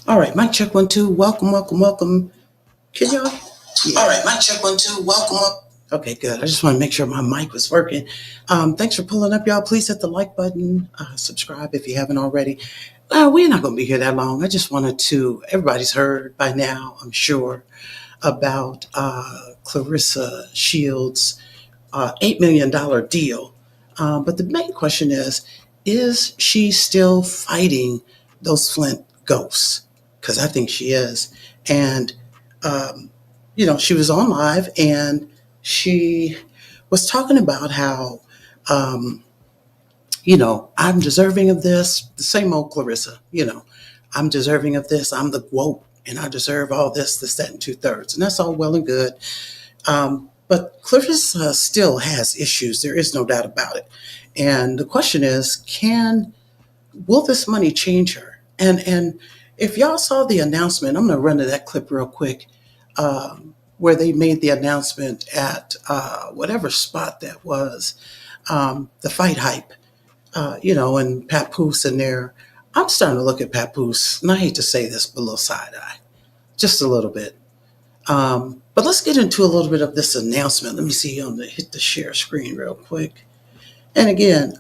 All right, mic check 1 2. Welcome, welcome, welcome. Can y'all? Yeah. All right, mic check 1 2. Welcome up. Okay, good. I just want to make sure my mic was working. Thanks for pulling up, y'all. Please hit the like button, subscribe if you haven't already. We're not going to be here that long. I just wanted to. Everybody's heard by now, I'm sure, about Claressa Shields' $8 million deal. But the main question is she still fighting those Flint ghosts? Because I think she is. And, she was on live and she was talking about how, I'm deserving of this, the same old Claressa, I'm deserving of this. I'm the GWOAT and I deserve all this, that, and 2/3. And that's all well and good. But Claressa still has issues. There is no doubt about it. And the question is, will this money change her? And if y'all saw the announcement, I'm going to run to that clip real quick, where they made the announcement at whatever spot that was, the fight hype, and Papoose in there. I'm starting to look at Papoose, and I hate to say this, but a little side eye, just a little bit. But let's get into a little bit of this announcement. Let me see, hit the share screen real quick. And again,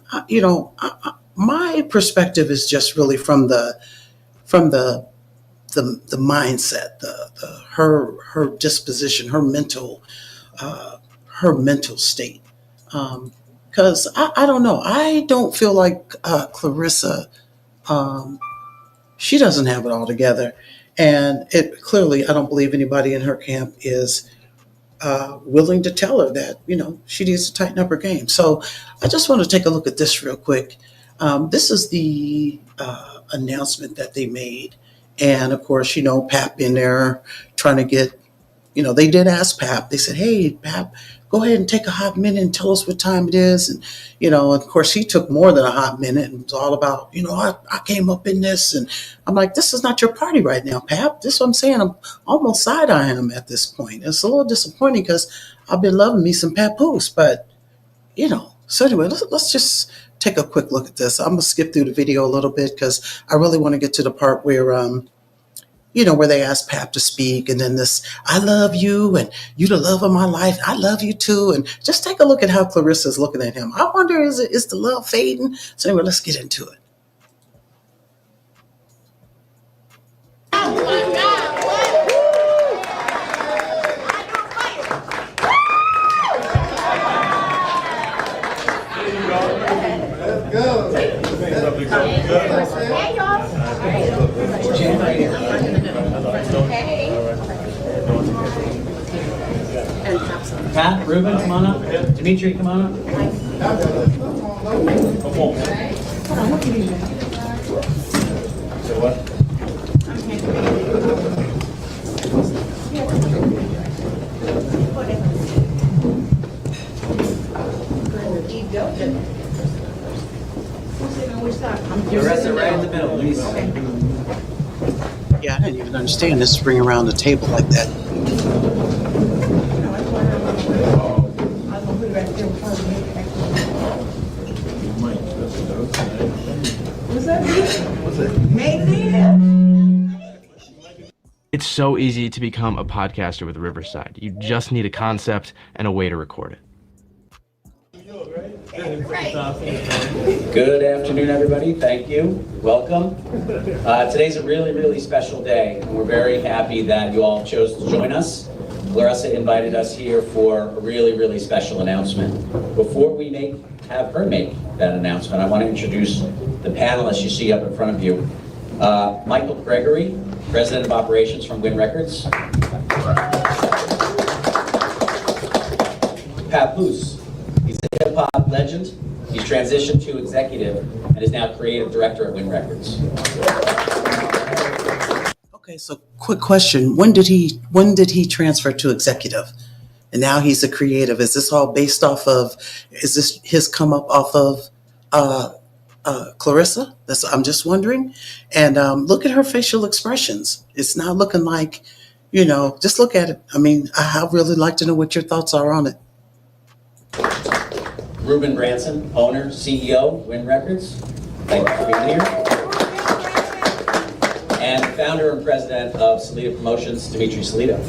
my perspective is just really from the mindset, her disposition, her mental state. Because I don't know, I don't feel like Claressa, she doesn't have it all together, and it clearly, I don't believe anybody in her camp is willing to tell her that she needs to tighten up her game. So I just want to take a look at this real quick. This is the announcement that they made, and of course, Pap in there trying to get. They did ask Pap. They said, "Hey, Pap, go ahead and take a hot minute and tell us what time it is." And of course, he took more than a hot minute and was all about, I came up in this, and I'm like, this is not your party right now, Pap. This is what I'm saying. I'm almost side eyeing him at this point. It's a little disappointing because I've been loving me some Papoose, but So anyway, let's just take a quick look at this. I'm gonna skip through the video a little bit because I really want to get to the part where where they asked Pap to speak, and then this, I love you, and you the love of my life. I love you too. And just take a look at how Claressa's looking at him. I wonder, is the love fading? So anyway, let's get into it. Oh my God, Let's go. Hey, y'all. Pat, Ruben, come on up. Dimitri, come on up. So what? Claressa, right in the middle, please. Yeah, I didn't even understand this spring around the table like that. It's so easy to become a podcaster with Riverside. You just need a concept and a way to record it. Good afternoon, everybody. Thank you. Welcome. Today's a really, really special day, and we're very happy that you all chose to join us. Claressa invited us here for a really, really special announcement. Before we have her make that announcement, I want to introduce the panelists you see up in front of you. Michael Gregory, President of Operations from Win Records. Papoose, he's a hip-hop legend. He's transitioned to executive and is now creative director at Win Records. Okay, so quick question. When did he transfer to executive? And now he's a creative. Is this all based off of, is this his come up off of Claressa? I'm just wondering. And look at her facial expressions. It's not looking like, just look at it. I mean, I really like to know what your thoughts are on it. Ruben Branson, owner, CEO, Win Records. Thank you for being here. and founder and president of Salida Promotions, Dimitri Salida.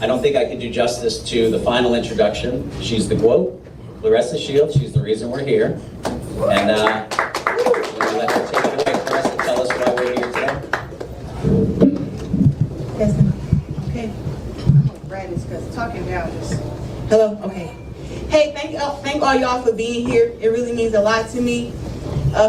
I don't think I can do justice to the final introduction. She's the GWOAT, Claressa Shields. She's the reason we're here. And let her take it away. Claressa, tell us why we're here today. Yes, okay. I'm gonna grab this because talking down is. Hello? Okay. Hey, thank all y'all for being here. It really means a lot to me.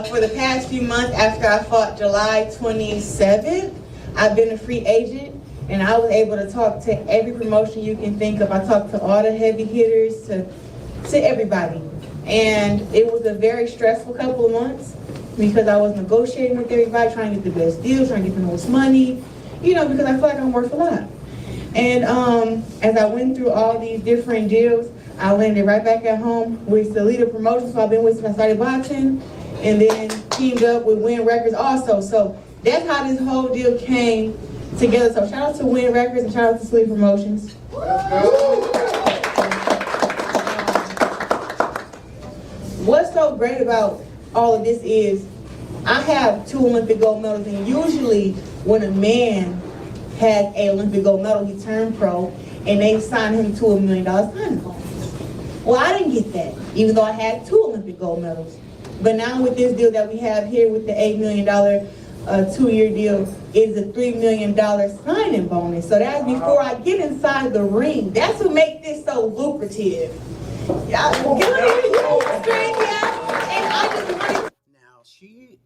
For the past few months after I fought July 27th, I've been a free agent and I was able to talk to every promotion you can think of. I talked to all the heavy hitters, to everybody. And it was a very stressful couple of months because I was negotiating with everybody, trying to get the best deals, trying to get the most money, because I feel like I'm worth a lot. And as I went through all these different deals, I landed right back at home with Salida Promotions, so I've been with since I started boxing, and then teamed up with Win Records also. So that's how this whole deal came together. So shout out to Win Records and shout out to Salida Promotions. What's so great about all of this is I have 2 Olympic gold medals, and usually when a man has an Olympic gold medal, he turned pro, and they signed him to $1 million signing bonus. Well, I didn't get that, even though I had 2 Olympic gold medals. But now with this deal that we have here with the $8 million 2-year deal, it is a $3 million signing bonus. So that's before I get inside the ring. That's what makes this so lucrative. Y'all,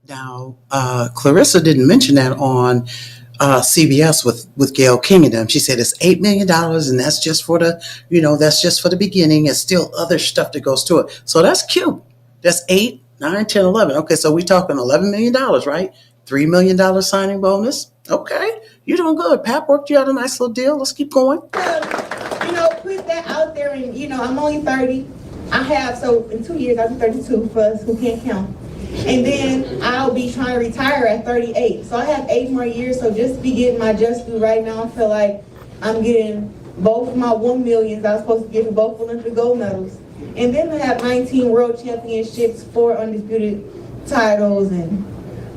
Now, Claressa didn't mention that on CBS with Gayle King and them. She said it's $8 million, and that's just for the beginning. It's still other stuff that goes to it. So that's cute. That's 8, 9, 10, 11. Okay, so we're talking $11 million, right? $3 million signing bonus. Okay, you're doing good. Pap worked you out a nice little deal. Let's keep going. Put that out there, and I'm only 30. So in 2 years I'll be 32 for us who can't count. And then I'll be trying to retire at 38. So I have 8 more years. So just to be getting my just due right now, I feel like I'm getting both of my $1 million I was supposed to get for both Olympic gold medals. And then I have 19 world championships, 4 undisputed titles, and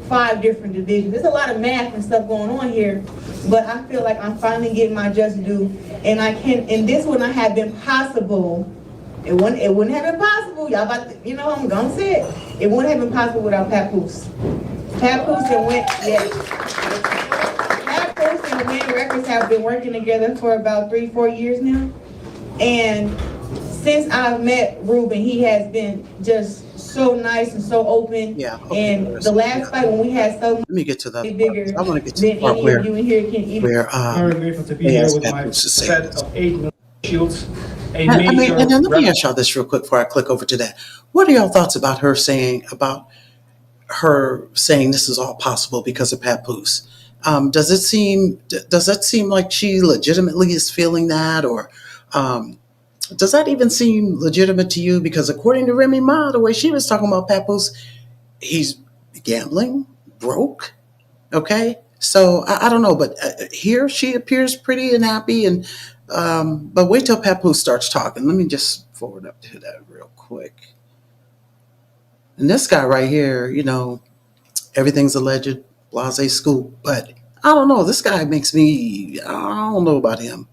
5 different divisions. There's a lot of math and stuff going on here, but I feel like I'm finally getting my just due. And this would not have been possible. It wouldn't have been possible. Y'all about to, I'm gonna say it. It wouldn't have been possible without Papoose. Papoose and Papoose and Win Records have been working together for about 3-4 years now. And since I've met Ruben, he has been just so nice and so open. Yeah. Okay, and the last fight when we had so let me get to that. bigger I want to get to than the part any where of you in here can even. Very grateful to be here with my Papoose to say set this. of 8 million shields. A And major then let me ask y'all this real quick before I click over to that. What are y'all thoughts about her saying this is all possible because of Papoose? Does it seem like she legitimately is feeling that, or does that even seem legitimate to you? Because according to Remy Ma, the way she was talking about Papoose, he's gambling, broke. Okay, so I don't know, but here she appears pretty and happy, and but wait till Papoose starts talking. Let me just forward up to that real quick. And this guy right here, everything's alleged, blase scoop, but I don't know. This guy makes me, I don't know about him.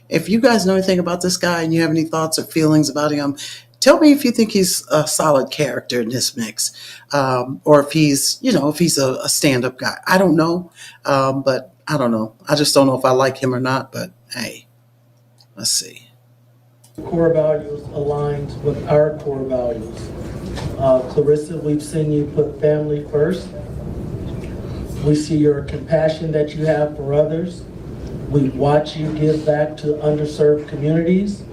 If you guys know anything about this guy and you have any thoughts or feelings about him, tell me if you think he's a solid character in this mix, or if he's a stand-up guy. I don't know, but I don't know. I just don't know if I like him or not. But hey, let's see. core values aligned with our core values. Claressa, we've seen you put family first. We see your compassion that you have for others. We watch you give back to underserved communities.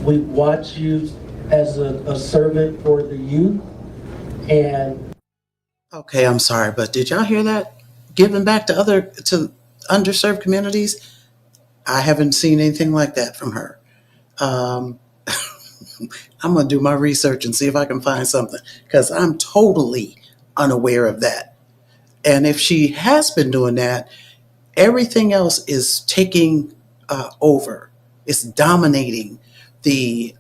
We watch you as a servant for the youth. And Okay, I'm sorry, but did y'all hear that? Giving back to underserved communities? I haven't seen anything like that from her. Um, I'm gonna do my research and see if I can find something, because I'm totally unaware of that. And if she has been doing that, everything else is taking over. It's dominating the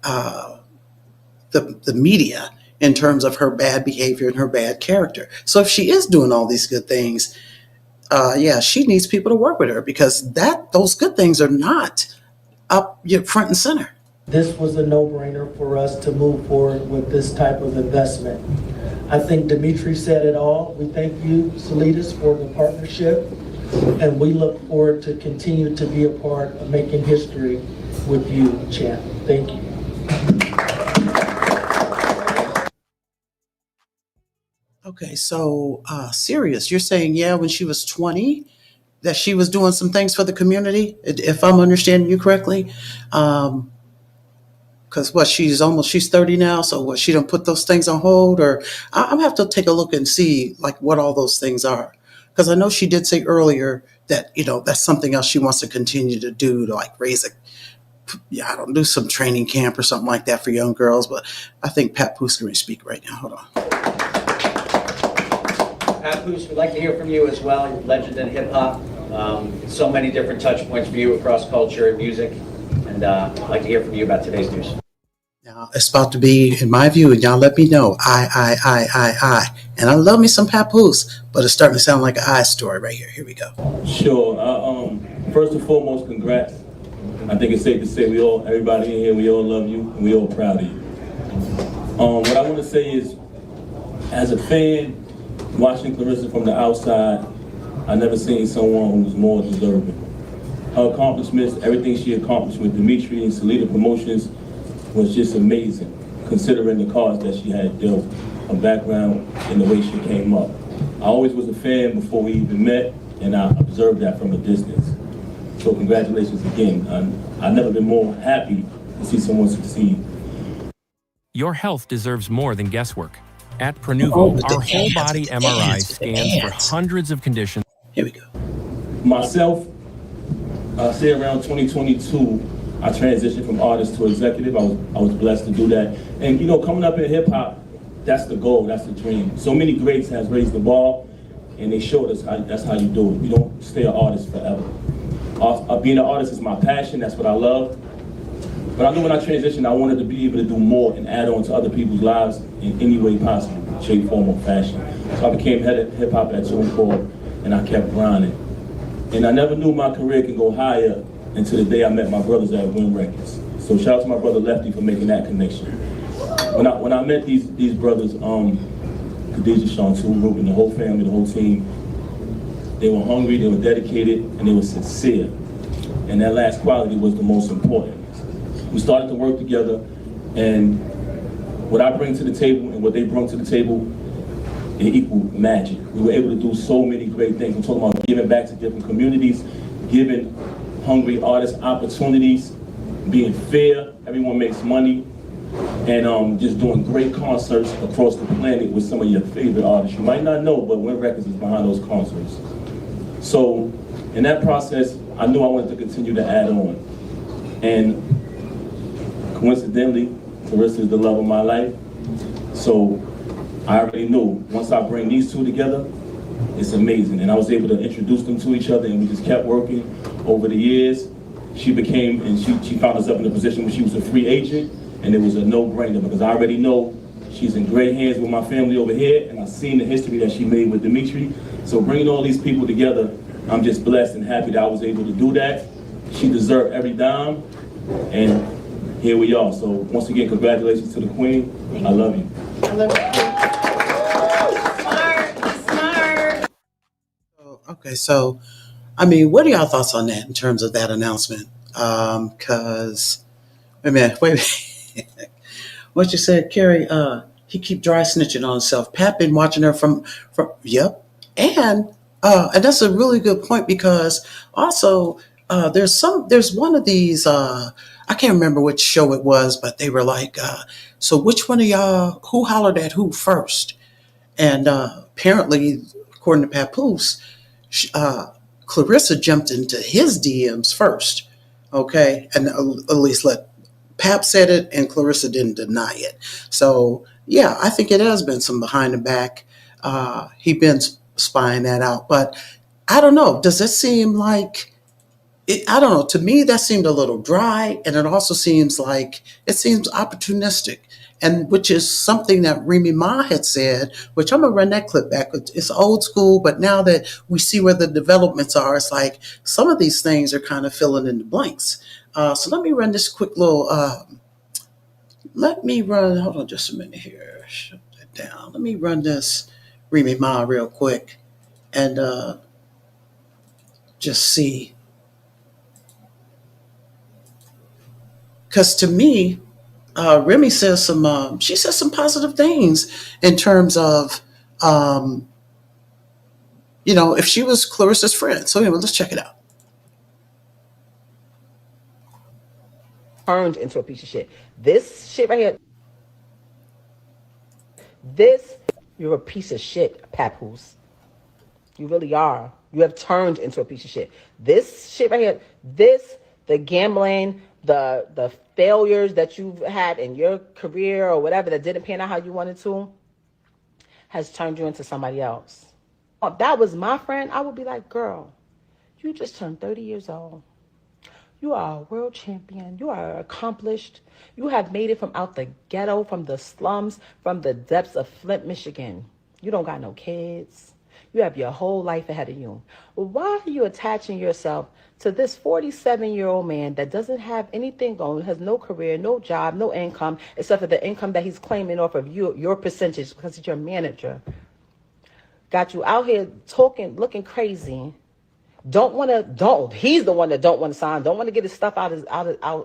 media, in terms of her bad behavior and her bad character. So if she is doing all these good things, yeah, she needs people to work with her because those good things are not up front and center. This was a no-brainer for us to move forward with this type of investment. I think Dimitri said it all. We thank you, Salidas, for the partnership, and we look forward to continue to be a part of making history with you, Champ. Thank you. Okay, so Sirius, you're saying, yeah, when she was 20, that she was doing some things for the community, if I'm understanding you correctly. Because she's 30 now, so what, she don't put those things on hold? Or I'm have to take a look and see like what all those things are. Because I know she did say earlier that, that's something else she wants to continue to do, to like I don't do some training camp or something like that for young girls. But I think Pat Poos can speak right now. Hold on. Pat Poos, we'd like to hear from you as well, legend in hip hop. So many different touch points for you across culture and music. And I'd like to hear from you about today's news. Now, it's about to be, in my view, and y'all let me know, I. And I love me some Papoose, but it's starting to sound like an I story right here. Here we go. Sure. First and foremost, congrats. I think it's safe to say everybody in here, we all love you, and we all proud of you. What I want to say is, as a fan, watching Claressa from the outside, I never seen someone who was more deserving. Her accomplishments, everything she accomplished with Dimitri and Salida Promotions was just amazing, considering the cards that she had dealt, her background, and the way she came up. I always was a fan before we even met, and I observed that from a distance. So congratulations again. I've never been more happy to see someone succeed. Your health deserves more than guesswork. At Prenuvo, our whole body MRI scans for hundreds of conditions. Here we go. Myself, say around 2022, I transitioned from artist to executive. I was blessed to do that. And coming up in hip hop, that's the goal, that's the dream. So many greats has raised the bar, and they showed us that's how you do it. You don't stay an artist forever. Being an artist is my passion, that's what I love. But I knew when I transitioned, I wanted to be able to do more and add on to other people's lives in any way possible, shape, form, or fashion. So I became head of hip hop at TuneCore, and I kept grinding. And I never knew my career could go higher until the day I met my brothers at Win Records. So shout out to my brother Lefty for making that connection. When I met these brothers, Khadijah, Sean, Ruben, the whole family, the whole team, they were hungry, they were dedicated, and they were sincere. And that last quality was the most important. We started to work together, and what I bring to the table and what they brought to the table, it equaled magic. We were able to do so many great things. I'm talking about giving back to different communities, giving hungry artists opportunities, being fair, everyone makes money, and just doing great concerts across the planet with some of your favorite artists. You might not know, but Win Records is behind those concerts. So in that process, I knew I wanted to continue to add on. And coincidentally, Claressa is the love of my life. So I already knew once I bring these two together, it's amazing. And I was able to introduce them to each other, and we just kept working over the years. She became, and she found herself in a position where she was a free agent, and it was a no-brainer because I already know she's in great hands with my family over here, and I've seen the history that she made with Dimitri. So bringing all these people together, I'm just blessed and happy that I was able to do that. She deserved every dime, and here we are. So once again, congratulations to the Queen. I love you. I love you. Smart. Okay, so, I mean, what are y'all thoughts on that in terms of that announcement? Because, wait a minute. What you said, Carrie, he keep dry snitching on himself. Pat been watching her from yep. And that's a really good point because also there's one of these, I can't remember which show it was, but they were like, so which one of y'all, who hollered at who first? And apparently, according to Papoose, Claressa jumped into his DMs first, okay? And at least Pap said it, and Claressa didn't deny it. So, yeah, I think it has been some behind the back. He been spying that out. But I don't know. Does it seem like I don't know. To me, that seemed a little dry, and it also seems like it seems opportunistic, and which is something that Remy Ma had said. Which I'm gonna run that clip back. It's old school, but now that we see where the developments are, it's like some of these things are kind of filling in the blanks. So let me run this quick little. Let me run. Hold on, just a minute here. Shut that down. Let me run this Remy Ma real quick, and just see. Because to me, Remy says she says some positive things in terms of, um, if she was Clarissa's friend. So anyway, let's check it out. Turned into a piece of shit. This shit right here, this, you're a piece of shit, Papoose. You really are. You have turned into a piece of shit. This shit right here, the gambling, the failures that you've had in your career or whatever that didn't pan out how you wanted to, has turned you into somebody else. If that was my friend, I would be like, girl, you just turned 30 years old. You are a world champion. You are accomplished. You have made it from out the ghetto, from the slums, from the depths of Flint, Michigan. You don't got no kids. You have your whole life ahead of you. Why are you attaching yourself to this 47-year-old man that doesn't have anything going, has no career, no job, no income, except for the income that he's claiming off of you, your percentage, because he's your manager? Got you out here talking, looking crazy. He's the one that don't want to sign, don't want to get his stuff out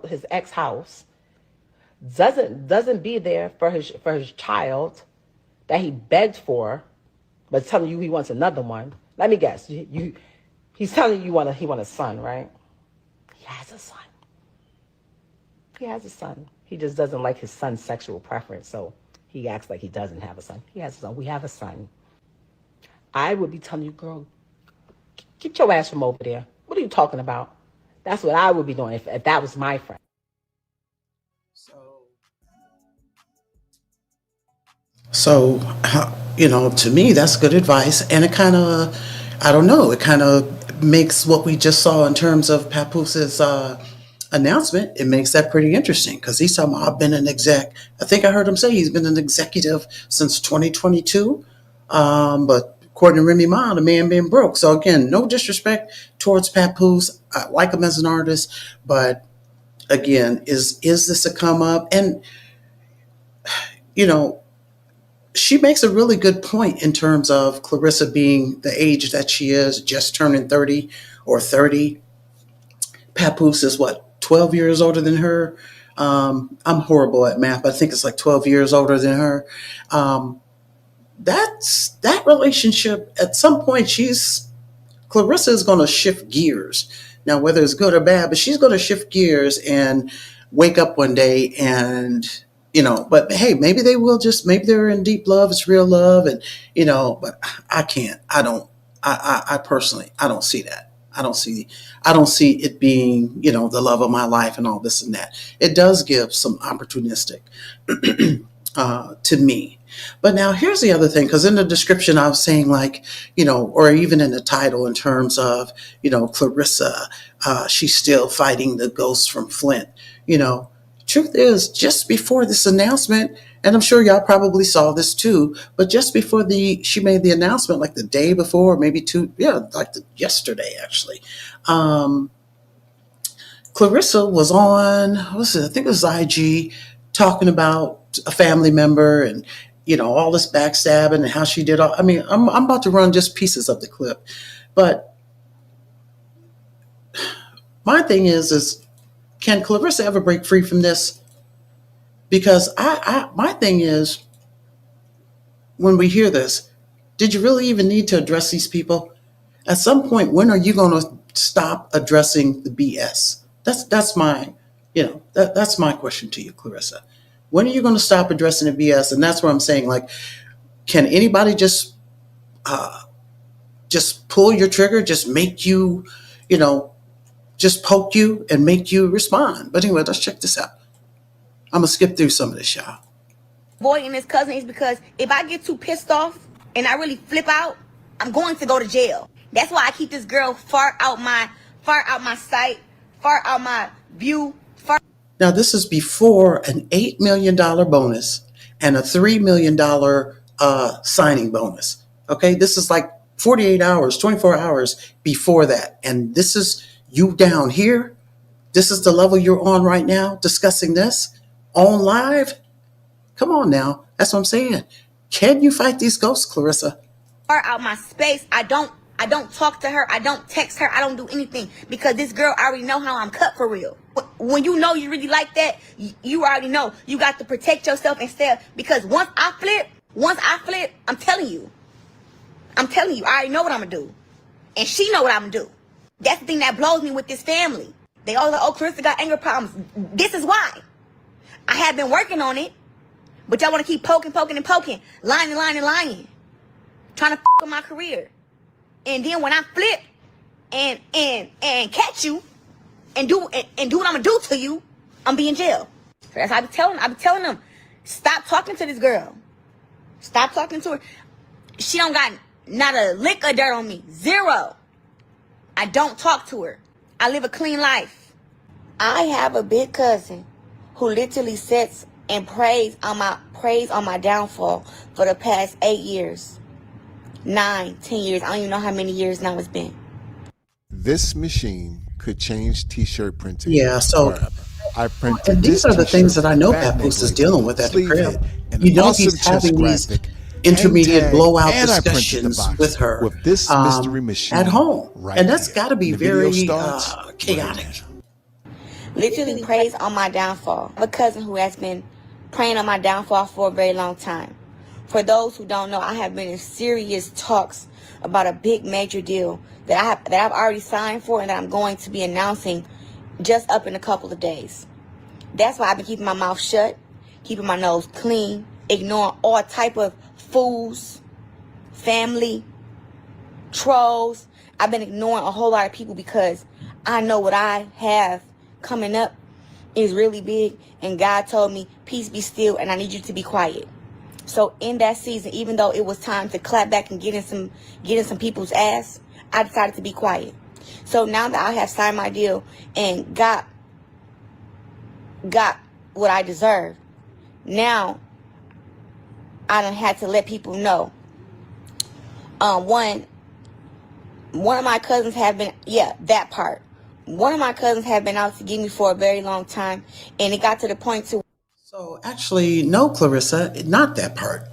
his ex house. Doesn't be there for his child that he begged for, but telling you he wants another one. Let me guess. He's telling you he want a son, right? He has a son. He has a son. He just doesn't like his son's sexual preference, so he acts like he doesn't have a son. He has a son. We have a son. I would be telling you, girl, get your ass from over there. What are you talking about? That's what I would be doing if that was my friend. So, to me, that's good advice. And it kind of, I don't know, it kind of makes what we just saw in terms of Papoose' announcement, it makes that pretty interesting because he's talking about, I've been an exec. I think I heard him say he's been an executive since 2022. But according to Remy Ma, the man been broke. So again, no disrespect towards Papoose. I like him as an artist, but again, is this a come up? And she makes a really good point in terms of Claressa being the age that she is, just turning 30 or 30. Papoose is what, 12 years older than her? I'm horrible at math, but I think it's like 12 years older than her. That relationship, at some point, Claressa is going to shift gears. Now, whether it's good or bad, but she's going to shift gears and wake up one day and, but hey, maybe they're in deep love. It's real love. And, but I personally, I don't see that. I don't see it being, the love of my life and all this and that. It does give some opportunistic to me. But now here's the other thing, because in the description I was saying or even in the title in terms of, Claressa, she's still fighting the ghosts from Flint. Truth is, just before this announcement, and I'm sure y'all probably saw this too, but just before she made the announcement, like the day before, maybe yesterday actually, Claressa was on, I think it was IG, talking about a family member and, all this backstabbing and how she did all. I mean, I'm about to run just pieces of the clip, but my thing is can Claressa ever break free from this? Because my thing is, when we hear this, did you really even need to address these people? At some point, when are you going to stop addressing the BS? That's my, that's my question to you, Claressa. When are you going to stop addressing the BS? And that's where I'm saying, can anybody just pull your trigger, just make you, just poke you and make you respond? But anyway, let's check this out. I'm going to skip through some of this, y'all. Avoiding this cousin is because if I get too pissed off and I really flip out, I'm going to go to jail. That's why I keep this girl far far out my sight, far out my view, far. Now, this is before an $8 million bonus and a $3 million signing bonus. Okay, this is like 48 hours, 24 hours before that. And this is you down here. This is the level you're on right now, discussing this on live. Come on now. That's what I'm saying. Can you fight these ghosts, Claressa? Far out my space. I don't talk to her. I don't text her. I don't do anything because this girl already know how I'm cut for real. When you know you really like that, you already know you got to protect yourself instead. Because once I flip, I'm telling you, I already know what I'm gonna do, and she know what I'm gonna do. That's the thing that blows me with this family. They all like, oh, Claressa got anger problems. This is why. I have been working on it, but y'all want to keep poking, lying, trying to f up my career. And then when I flip and catch you and do what I'm gonna do to you, I'm be in jail. So that's how I be telling them, stop talking to this girl. Stop talking to her. She don't got not a lick of dirt on me. Zero. I don't talk to her. I live a clean life. I have a big cousin who literally sits and prays on my downfall for the past 8 years. 9, 10 years. I don't even know how many years now it's been. This machine could change t-shirt printing. Yeah, so forever. I printed and these are the things that I know Papoose is dealing with at the crib. You know, he's having these intermediate blowout discussions with her with this mystery machine at home. right and that's here. got to be The video very starts chaotic. Literally prays on my downfall. I have a cousin who has been praying on my downfall for a very long time. For those who don't know, I have been in serious talks about a big major deal that I've already signed for and that I'm going to be announcing just up in a couple of days. That's why I've been keeping my mouth shut, keeping my nose clean, ignoring all type of fools, family, trolls. I've been ignoring a whole lot of people because I know what I have coming up is really big, and God told me, peace be still, and I need you to be quiet. So in that season, even though it was time to clap back and get in some people's ass, I decided to be quiet. So now that I have signed my deal and got what I deserve, now I done had to let people know. One of my cousins have been, that part. One of my cousins have been out to get me for a very long time, and it got to the point to. So actually, no, Claressa, not that part.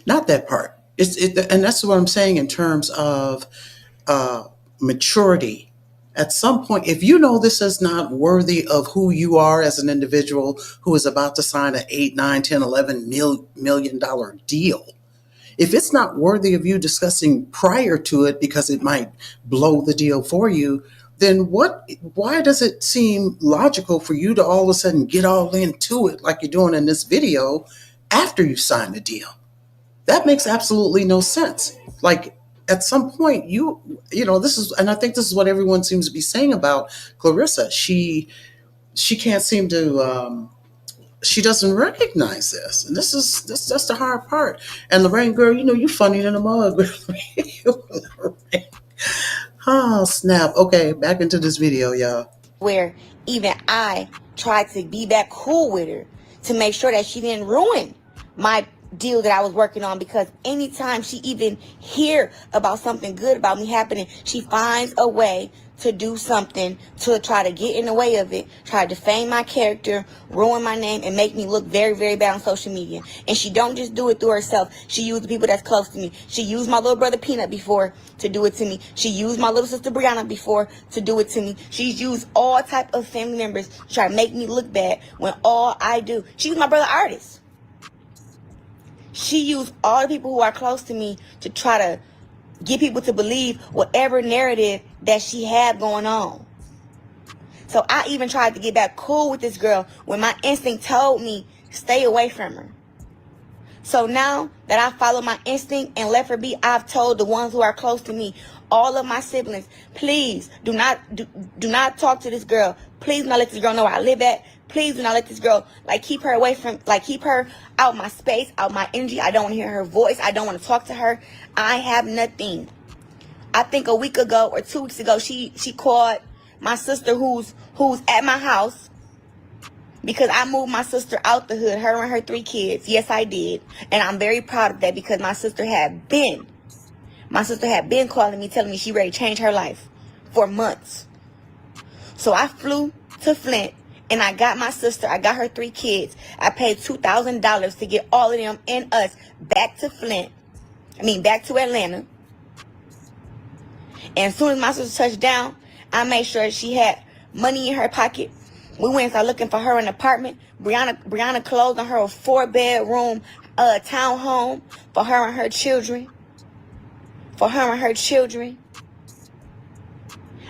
Not that part. And that's what I'm saying in terms of maturity. At some point, if you know this is not worthy of who you are as an individual who is about to sign an 8, 9, 10, 11 million dollar deal, if it's not worthy of you discussing prior to it because it might blow the deal for you, then why does it seem logical for you to all of a sudden get all into it like you're doing in this video after you sign the deal? That makes absolutely no sense. Like, at some point, you know, this is, and I think this is what everyone seems to be saying about Claressa. She can't seem to, she doesn't recognize this. And that's the hard part. And Lorraine, girl, you know, you funny in the mug. Oh, snap. Okay, back into this video, y'all. Where even I tried to be back cool with her to make sure that she didn't ruin my deal that I was working on, because anytime she even hear about something good about me happening, she finds a way to do something to try to get in the way of it, try to defame my character, ruin my name, and make me look very, very bad on social media. And she don't just do it through herself. She used the people that's close to me. She used my little brother Peanut before to do it to me. She used my little sister Brianna before to do it to me. She's used all type of family members to try to make me look bad when all I do. She was my brother Artist. She used all the people who are close to me to try to get people to believe whatever narrative that she had going on. So I even tried to get back cool with this girl when my instinct told me stay away from her. So now that I follow my instinct and let her be, I've told the ones who are close to me, all of my siblings, please do not talk to this girl. Please do not let this girl know where I live at. Please do not let this girl, keep her away from, keep her out my space, out my energy. I don't want to hear her voice. I don't want to talk to her. I have nothing I think a week ago or 2 weeks ago, she called my sister who's at my house, because I moved my sister out the hood, her and her 3 kids. Yes, I did. And I'm very proud of that, because my sister had been calling me, telling me she ready to change her life for months. So I flew to Flint, and I got my sister, I got her 3 kids. I paid $2,000 to get all of them and us back to back to Atlanta. And as soon as my sister touched down, I made sure she had money in her pocket. We went and started looking for her an apartment. Brianna closed on her a 4-bedroom townhome for her and her children.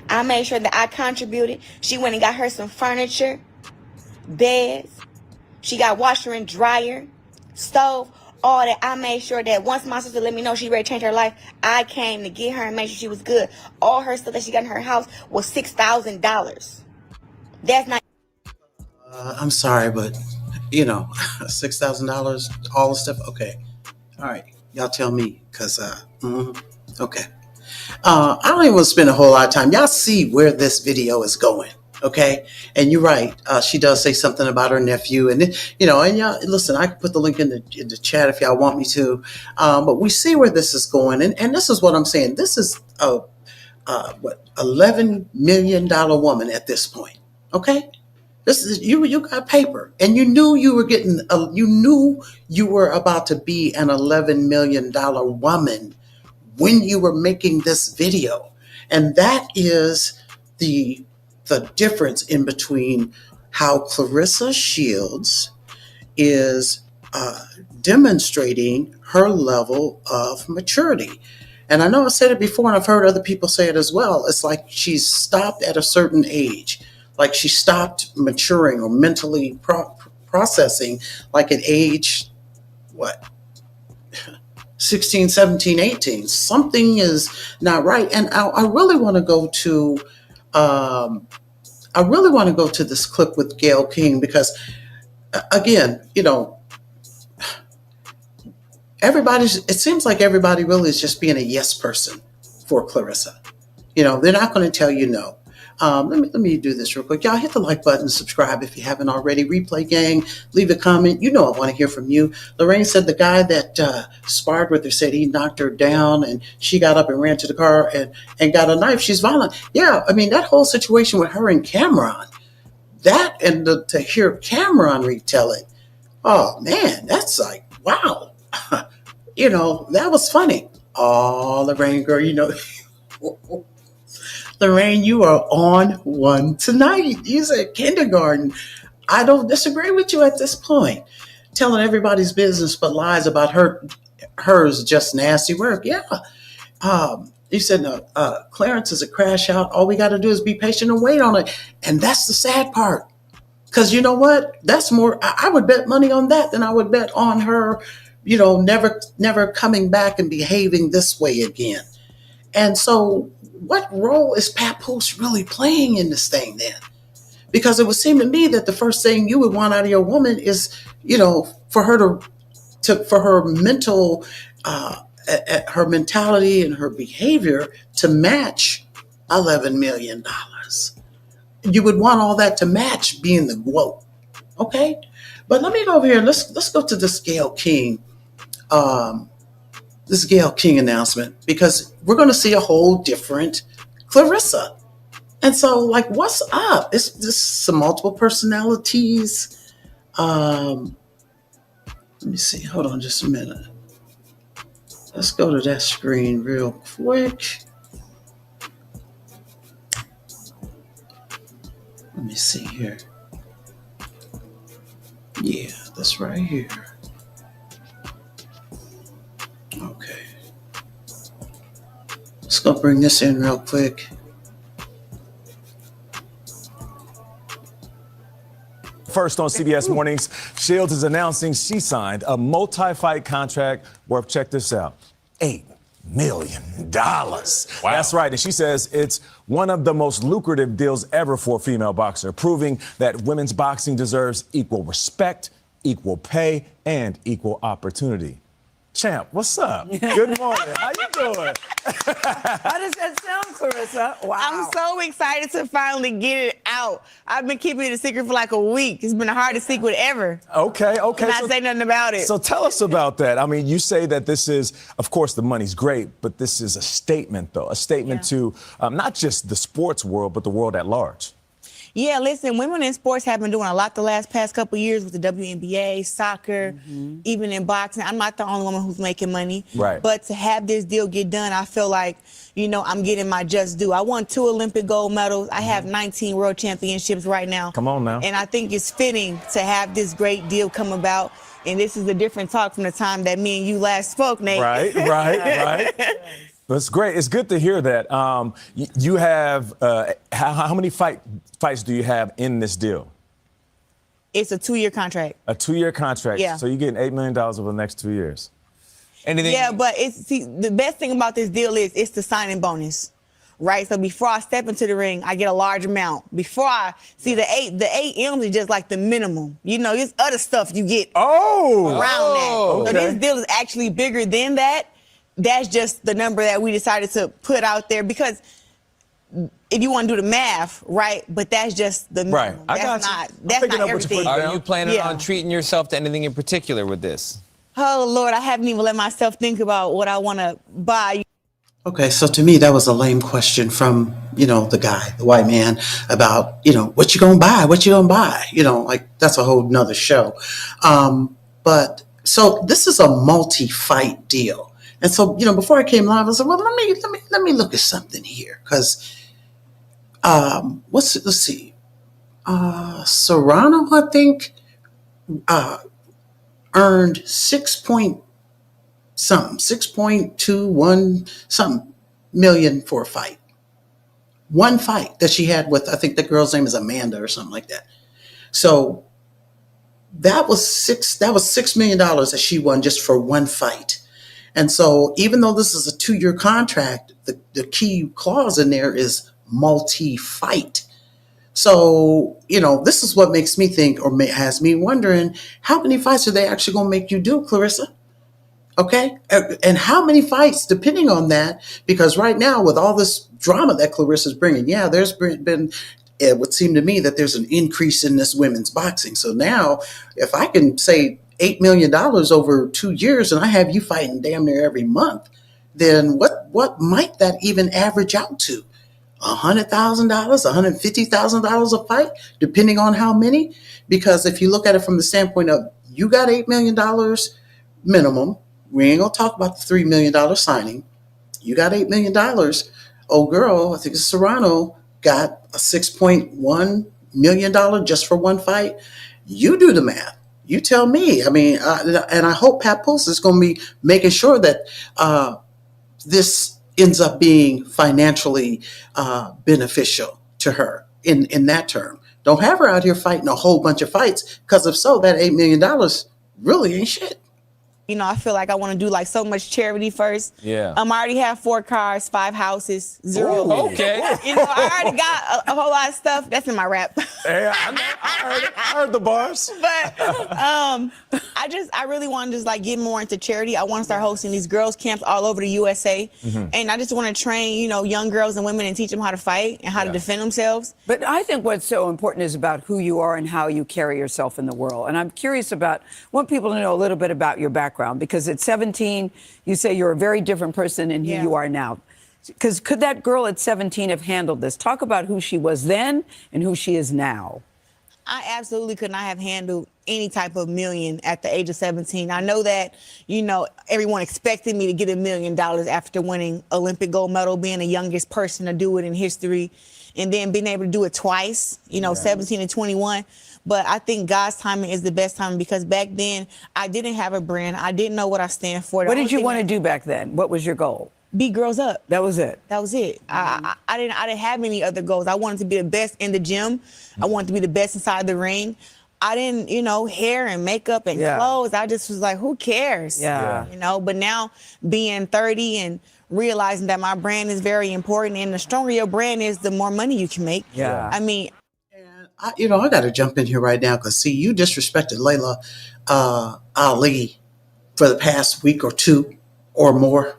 I made sure that I contributed. She went and got her some furniture, beds. She got washer and dryer, stove, all that. I made sure that once my sister let me know she ready to change her life, I came to get her and make sure she was good. All her stuff that she got in her house was $6,000. That's not. I'm sorry, but $6,000, all the stuff. Okay, all right, y'all tell me, cause okay. I don't even want to spend a whole lot of time. Y'all see where this video is going, okay? And you're right. She does say something about her nephew, and and y'all listen. I can put the link in the chat if y'all want me to. But we see where this is going, and this is what I'm saying. This is a $11 million woman at this point, okay? This is you got paper, and you knew you were getting. You knew you were about to be an $11 million woman when you were making this video. And that is the difference in between how Claressa Shields is demonstrating her level of maturity. And I know I said it before, and I've heard other people say it as well. It's like she's stopped at a certain age, like she stopped maturing or mentally processing, like at age, 16, 17, 18. Something is not right. And I really want to go to this clip with Gayle King, because again, it seems like everybody really is just being a yes person for Claressa. They're not going to tell you no. Let me do this real quick. Y'all hit the like button, subscribe if you haven't already. Replay gang, leave a comment. I want to hear from you. Lorraine said the guy that sparred with her said he knocked her down, and she got up and ran to the car and got a knife. She's violent. Yeah, that whole situation with her and Cameron, that and to hear Cameron retell it, oh man, that's like, wow. That was funny. Oh, Lorraine girl, Lorraine, you are on one tonight. You said kindergarten. I don't disagree with you at this point. Telling everybody's business but lies about hers, just nasty work. Yeah. You said, no, Clarence is a crash out. All we got to do is be patient and wait on it. And that's the sad part. Because you know what? That's more, I would bet money on that than I would bet on her, never coming back and behaving this way again. And so what role is Papoose really playing in this thing then? Because it would seem to me that the first thing you would want out of your woman is, for her for her mental, her mentality and her behavior to match $11 million. You would want all that to match being the GWOAT. Okay? But let me go over here. Let's go to this Gayle King. This Gayle King announcement, because we're going to see a whole different Claressa. And so, what's up? It's just some multiple personalities. Let me see. Hold on just a minute. Let's go to that screen real quick. Let me see here. Yeah, that's right here. Okay. Let's go bring this in real quick. First on CBS Mornings, Shields is announcing she signed a multi-fight contract worth, check this out, $8 million. Wow. That's right. And she says it's one of the most lucrative deals ever for a female boxer, proving that women's boxing deserves equal respect, equal pay, and equal opportunity. Champ, what's up? Good morning. How you doing? How does that sound, Claressa? Wow. I'm so excited to finally get it out. I've been keeping it a secret for like a week. It's been the hardest secret ever. Okay. Not say nothing about it. So tell us about that. I mean, you say that this is, of course, the money's great, but this is a statement, though, a statement to not just the sports world, but the world at large. Yeah, listen, women in sports have been doing a lot the past couple of years with the WNBA, soccer, even in boxing. I'm not the only woman who's making money. Right. But to have this deal get done, I feel like, I'm getting my just due. I won 2 Olympic gold medals. I have 19 world championships right now. Come on now. And I think it's fitting to have this great deal come about. And this is a different talk from the time that me and you last spoke, Nate. Right. That's great. It's good to hear that. You have, how many fights do you have in this deal? It's a 2-year contract. A 2-year contract. Yeah. So you're getting $8 million over the next 2 years. Anything? Yeah, but the best thing about this deal is it's the signing bonus, right? So before I step into the ring, I get a large amount. Before I see the 8 M's is just like the minimum. There's other stuff you get around that. So this deal is actually bigger than that. That's just the number that we decided to put out there because if you want to do the math, right? But that's just the minimum. Right. That's not everything. Are you planning on treating yourself to anything in particular with this? Oh, Lord, I haven't even let myself think about what I want to buy. Okay, so to me, that was a lame question from, the guy, the white man, about, what you gonna buy? What you gonna buy? That's a whole nother show. But so this is a multi-fight deal. And so, before I came live, I said, well, let me look at something here. Because, let's see. Serrano, I think, earned 6.21 something million for a fight. One fight that she had with, I think the girl's name is Amanda or something like that. So that was $6 million that she won just for one fight. And so even though this is a 2-year contract, the key clause in there is multi-fight. So, this is what makes me think or has me wondering, how many fights are they actually going to make you do, Claressa? Okay? And how many fights, depending on that, because right now with all this drama that Claressa's bringing, there's been, it would seem to me that there's an increase in this women's boxing. So now if I can say $8 million over 2 years and I have you fighting damn near every month, then what might that even average out to? $100,000, $150,000 a fight, depending on how many? Because if you look at it from the standpoint of you got $8 million minimum, we ain't gonna talk about the $3 million signing. You got $8 million. Old girl, I think it's Serrano, got a $6.1 million just for one fight. You do the math. You tell me. I mean, and I hope Pat Pulse is going to be making sure that this ends up being financially beneficial to her in that term. Don't have her out here fighting a whole bunch of fights, because if so, that $8 million really ain't shit. I feel like I want to do so much charity first. Yeah. I already have 4 cars, 5 houses, 0. Ooh, okay. I already got a whole lot of stuff. That's in my rap. Hey, I heard it. I heard the bars. But I really want to just get more into charity. I want to start hosting these girls camps all over the USA. And I just want to train, young girls and women and teach them how to fight and how to defend themselves. But I think what's so important is about who you are and how you carry yourself in the world. And I'm curious want people to know a little bit about your background, because at 17, you say you're a very different person than who you are now. Because could that girl at 17 have handled this? Talk about who she was then and who she is now. I absolutely could not have handled any type of million at the age of 17. I know that, everyone expected me to get $1 million after winning Olympic gold medal, being the youngest person to do it in history, and then being able to do it twice, 17 and 21. But I think God's timing is the best timing, because back then I didn't have a brand. I didn't know what I stand for. What did you want to do back then? What was your goal? Beat girls up. That was it. That was it. I didn't have any other goals. I wanted to be the best in the gym. I wanted to be the best inside the ring. I didn't, hair and makeup and clothes. I just was like, who cares? But now being 30 and realizing that my brand is very important, and the stronger your brand is, the more money you can make. I mean, I got to jump in here right now, because see, you disrespected Layla Ali for the past week or two or more.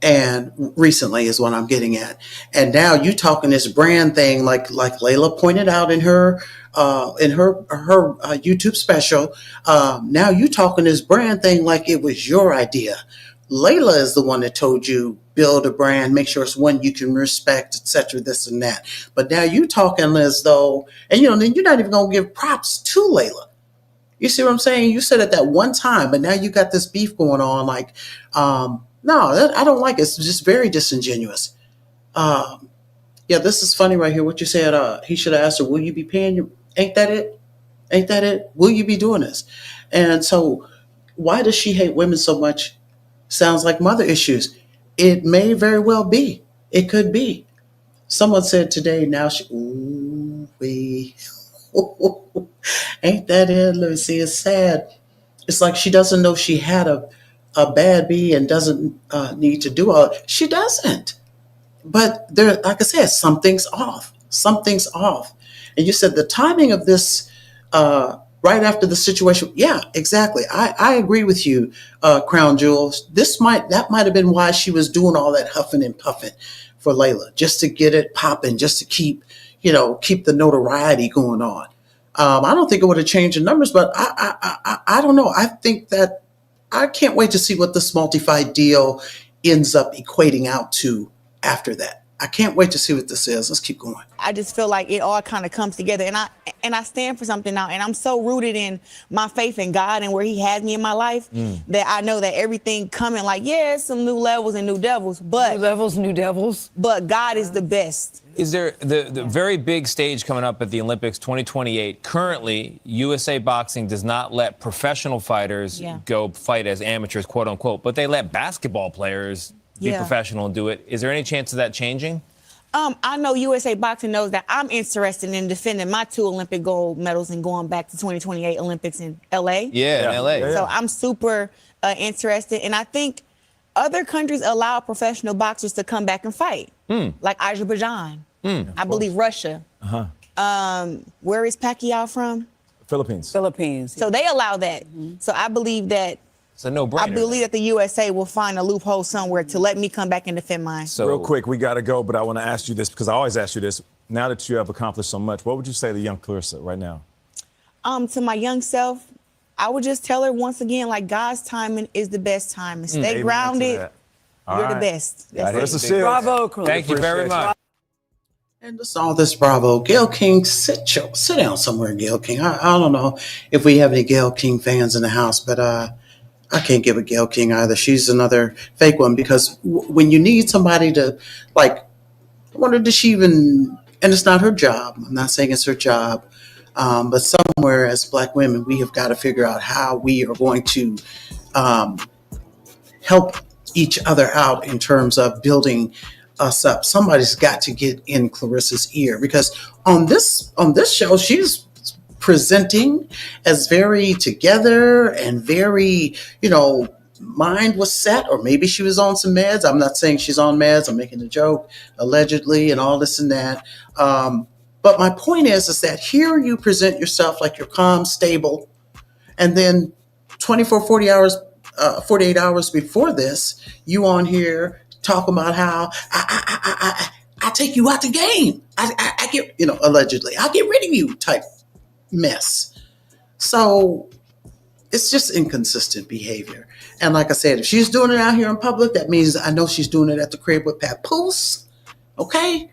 And recently is what I'm getting at. And now you talking this brand thing, like Layla pointed out in her YouTube special. Now you talking this brand thing like it was your idea. Layla is the one that told you build a brand, make sure it's one you can respect, etc. This and that. But now you talking as though, and then you're not even gonna give props to Layla. You see what I'm saying? You said it that one time, but now you got this beef going on. Like, no, I don't like it. It's just very disingenuous. Yeah, this is funny right here. What you said, he should have asked her, will you be paying you? Ain't that it? Ain't that it? Will you be doing this? And so why does she hate women so much? Sounds like mother issues. It may very well be. It could be. Someone said today, now she, ooh, wee. Ain't that it? Let me see. It's sad. It's like she doesn't know she had a bad bee and doesn't need to do all. She doesn't. But there, like I said, something's off. Something's off. And you said the timing of this right after the situation. Yeah, exactly. I agree with you, Crown Jewels. That might have been why she was doing all that huffing and puffing for Layla, just to get it popping, just to keep the notoriety going on. I don't think it would have changed the numbers, but I don't know. I think that I can't wait to see what this multi-fight deal ends up equating out to after that. I can't wait to see what this is. Let's keep going. I just feel like it all kind of comes together, and I stand for something now, and I'm so rooted in my faith in God and where He has me in my life that I know that everything coming, like, yeah, it's some new levels and new devils, but new devils. But God is the best. Is there the very big stage coming up at the Olympics 2028? Currently, USA Boxing does not let professional fighters go fight as amateurs, quote unquote, but they let basketball players be professional and do it. Is there any chance of that changing? I know USA Boxing knows that I'm interested in defending my 2 Olympic gold medals and going back to 2028 Olympics in LA. Yeah, in LA. So I'm super interested, and I think other countries allow professional boxers to come back and fight, like Azerbaijan. I believe Russia. Where is Pacquiao from? Philippines. So they allow that. So I believe that. It's a no-brainer. I believe that the USA will find a loophole somewhere to let me come back and defend mine. So real quick, we got to go, but I want to ask you this because I always ask you this. Now that you have accomplished so much, what would you say to young Claressa right now? To my young self, I would just tell her once again, like, God's timing is the best time. And stay grounded. You're the best. Bravo, Claressa. Thank you very much. And just all this bravo. Gayle King, sit down somewhere, Gayle King. I don't know if we have any Gayle King fans in the house, but I can't give a Gayle King either. She's another fake one because when you need somebody to, like, I wonder, does she even, and it's not her job. I'm not saying it's her job, but somewhere as Black women, we have got to figure out how we are going to help each other out in terms of building us up. Somebody's got to get in Claressa's ear because on this show, she's presenting as very together and very, mind was set, or maybe she was on some meds. I'm not saying she's on meds. I'm making a joke, allegedly, and all this and that. But my point is that here you present yourself like you're calm, stable, and then 48 hours before this, you on here talking about how I take you out the game. I get, allegedly, I'll get rid of you type mess. So it's just inconsistent behavior. And like I said, if she's doing it out here in public, that means I know she's doing it at the crib with Papoose. Okay?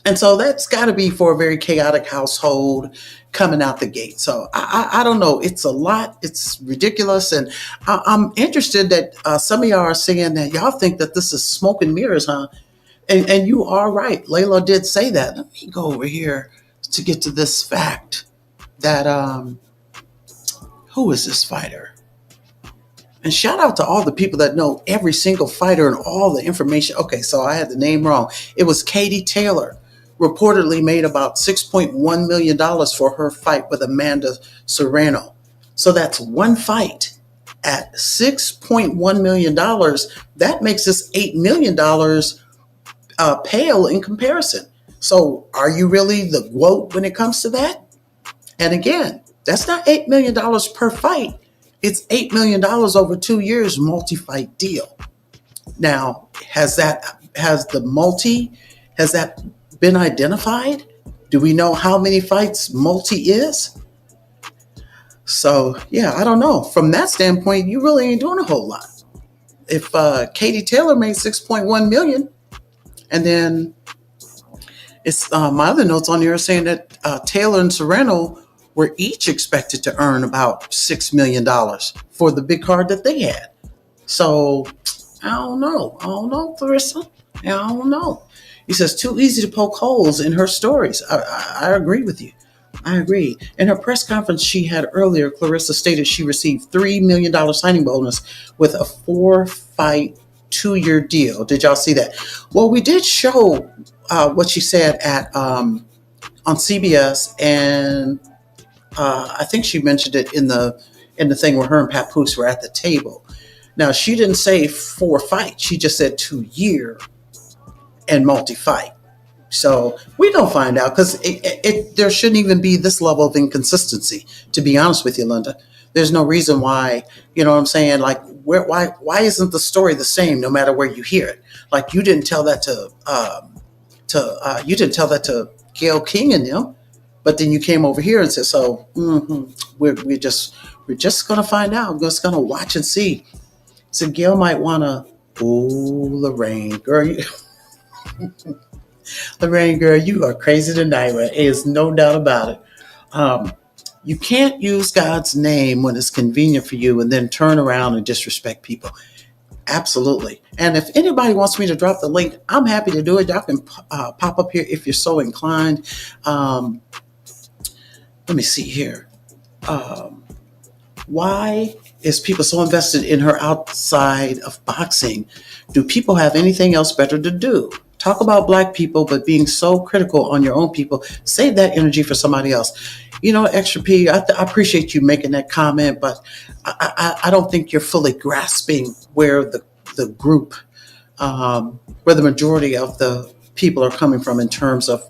And so that's got to be for a very chaotic household coming out the gate. So I don't know. It's a lot. It's ridiculous. And I'm interested that some of y'all are saying that y'all think that this is smoke and mirrors, huh? And you are right. Layla did say that. Let me go over here to get to this fact that, who is this fighter? And shout out to all the people that know every single fighter and all the information. Okay, so I had the name wrong. It was Katie Taylor. Reportedly made about $6.1 million for her fight with Amanda Serrano. So that's one fight at $6.1 million. That makes this $8 million pale in comparison. So are you really the GWOAT when it comes to that? And again, that's not $8 million per fight. It's $8 million over 2 years, multi-fight deal. Now, has that been identified? Do we know how many fights multi is? So yeah, I don't know. From that standpoint, you really ain't doing a whole lot. If Katie Taylor made 6.1 million, and then it's my other notes on here are saying that Taylor and Serrano were each expected to earn about $6 million for the big card that they had. So I don't know, Claressa. I don't know. He says too easy to poke holes in her stories. I agree with you. I agree. In her press conference she had earlier, Claressa stated she received $3 million signing bonus with a 4-fight 2-year deal. Did y'all see that? Well, we did show what she said at on CBS, and I think she mentioned it in the thing where her and Papoose were at the table. Now, she didn't say 4 fights. She just said 2-year and multi-fight. So we don't find out because there shouldn't even be this level of inconsistency, to be honest with you, Linda. There's no reason why, you know what I'm saying? Like, why isn't the story the same no matter where you hear it? Like, you didn't tell that to Gayle King and them, but then you came over here and said, so we're just gonna find out. We're just gonna watch and see. So Gayle might wanna, Lorraine, girl, Lorraine, girl, you are crazy tonight. There's no doubt about it. You can't use God's name when it's convenient for you and then turn around and disrespect people. Absolutely. And if anybody wants me to drop the link, I'm happy to do it. Y'all can pop up here if you're so inclined. Let me see here. Why is people so invested in her outside of boxing? Do people have anything else better to do? Talk about Black people, but being so critical on your own people, save that energy for somebody else. You know, Extra P, I appreciate you making that comment, but I don't think you're fully grasping where the group, where the majority of the people are coming from in terms of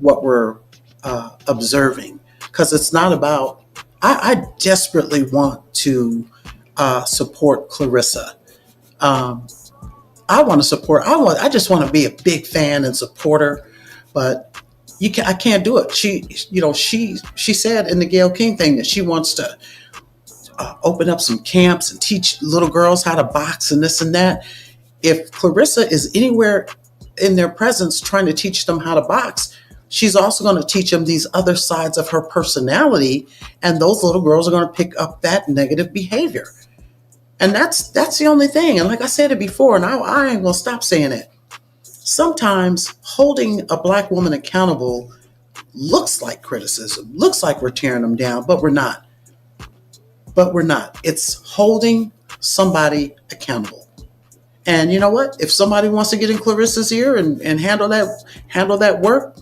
what we're observing. Because it's not about, I desperately want to support Claressa. I just want to be a big fan and supporter, but I can't do it. She said in the Gayle King thing that she wants to open up some camps and teach little girls how to box and this and that. If Claressa is anywhere in their presence trying to teach them how to box, she's also going to teach them these other sides of her personality, and those little girls are going to pick up that negative behavior. And that's the only thing. And like I said it before, and I ain't gonna stop saying it. Sometimes holding a Black woman accountable looks like criticism, looks like we're tearing them down, but we're not. It's holding somebody accountable. And you know what? If somebody wants to get in Claressa's ear and handle that work,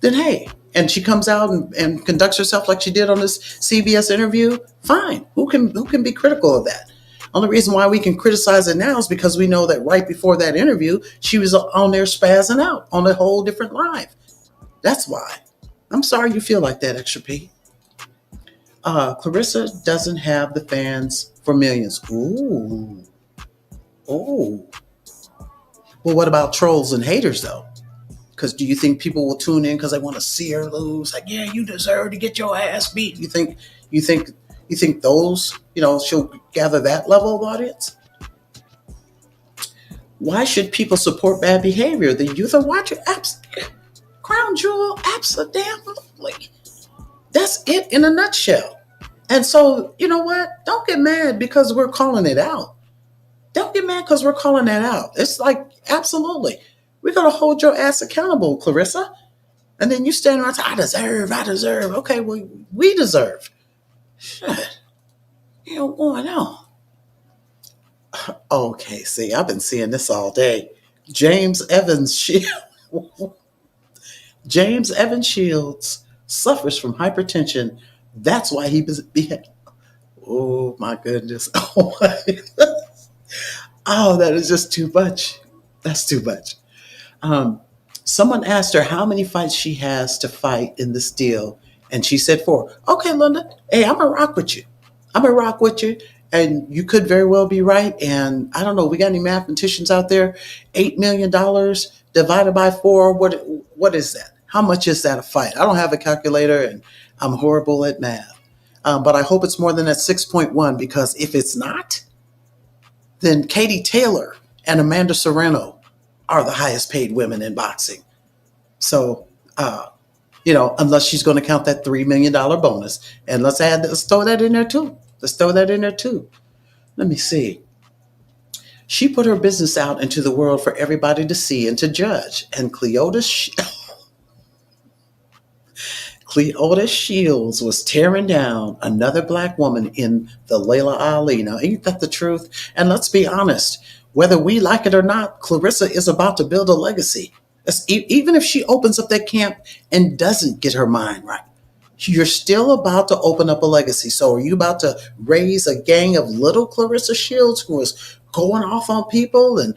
then hey. And she comes out and conducts herself like she did on this CBS interview, fine. Who can be critical of that? Only reason why we can criticize it now is because we know that right before that interview, she was on there spazzing out on a whole different live. That's why. I'm sorry you feel like that, Extra P. Claressa doesn't have the fans for millions. Ooh. Well, what about trolls and haters, though? Because do you think people will tune in because they want to see her lose? Like, yeah, you deserve to get your ass beat. You think those, she'll gather that level of audience? Why should people support bad behavior? The youth are watching. Crown Jewel, absolutely. That's it in a nutshell. And so, you know what? Don't get mad because we're calling it out. Don't get mad because we're calling that out. It's like, absolutely. We're going to hold your ass accountable, Claressa. And then you stand around and say, I deserve. Okay, well, we deserve. Shit. Going on. Okay, see, I've been seeing this all day. James Evans Shields suffers from hypertension. That's why he was beheaded. Oh my goodness. Oh, that is just too much. That's too much. Someone asked her how many fights she has to fight in this deal, and she said 4. Okay, Linda, hey, I'm gonna rock with you. And you could very well be right. And I don't know, we got any mathematicians out there? $8 million divided by 4. What is that? How much is that a fight? I don't have a calculator and I'm horrible at math. But I hope it's more than that 6.1, because if it's not, then Katie Taylor and Amanda Serrano are the highest paid women in boxing. So, unless she's going to count that $3 million bonus. And let's throw that in there too. Let me see. She put her business out into the world for everybody to see and to judge. And Cleota Shields was tearing down another black woman in the Layla Ali. Now, ain't that the truth? And let's be honest, whether we like it or not, Claressa is about to build a legacy. Even if she opens up that camp and doesn't get her mind right, you're still about to open up a legacy. So are you about to raise a gang of little Claressa Shields who is going off on people? And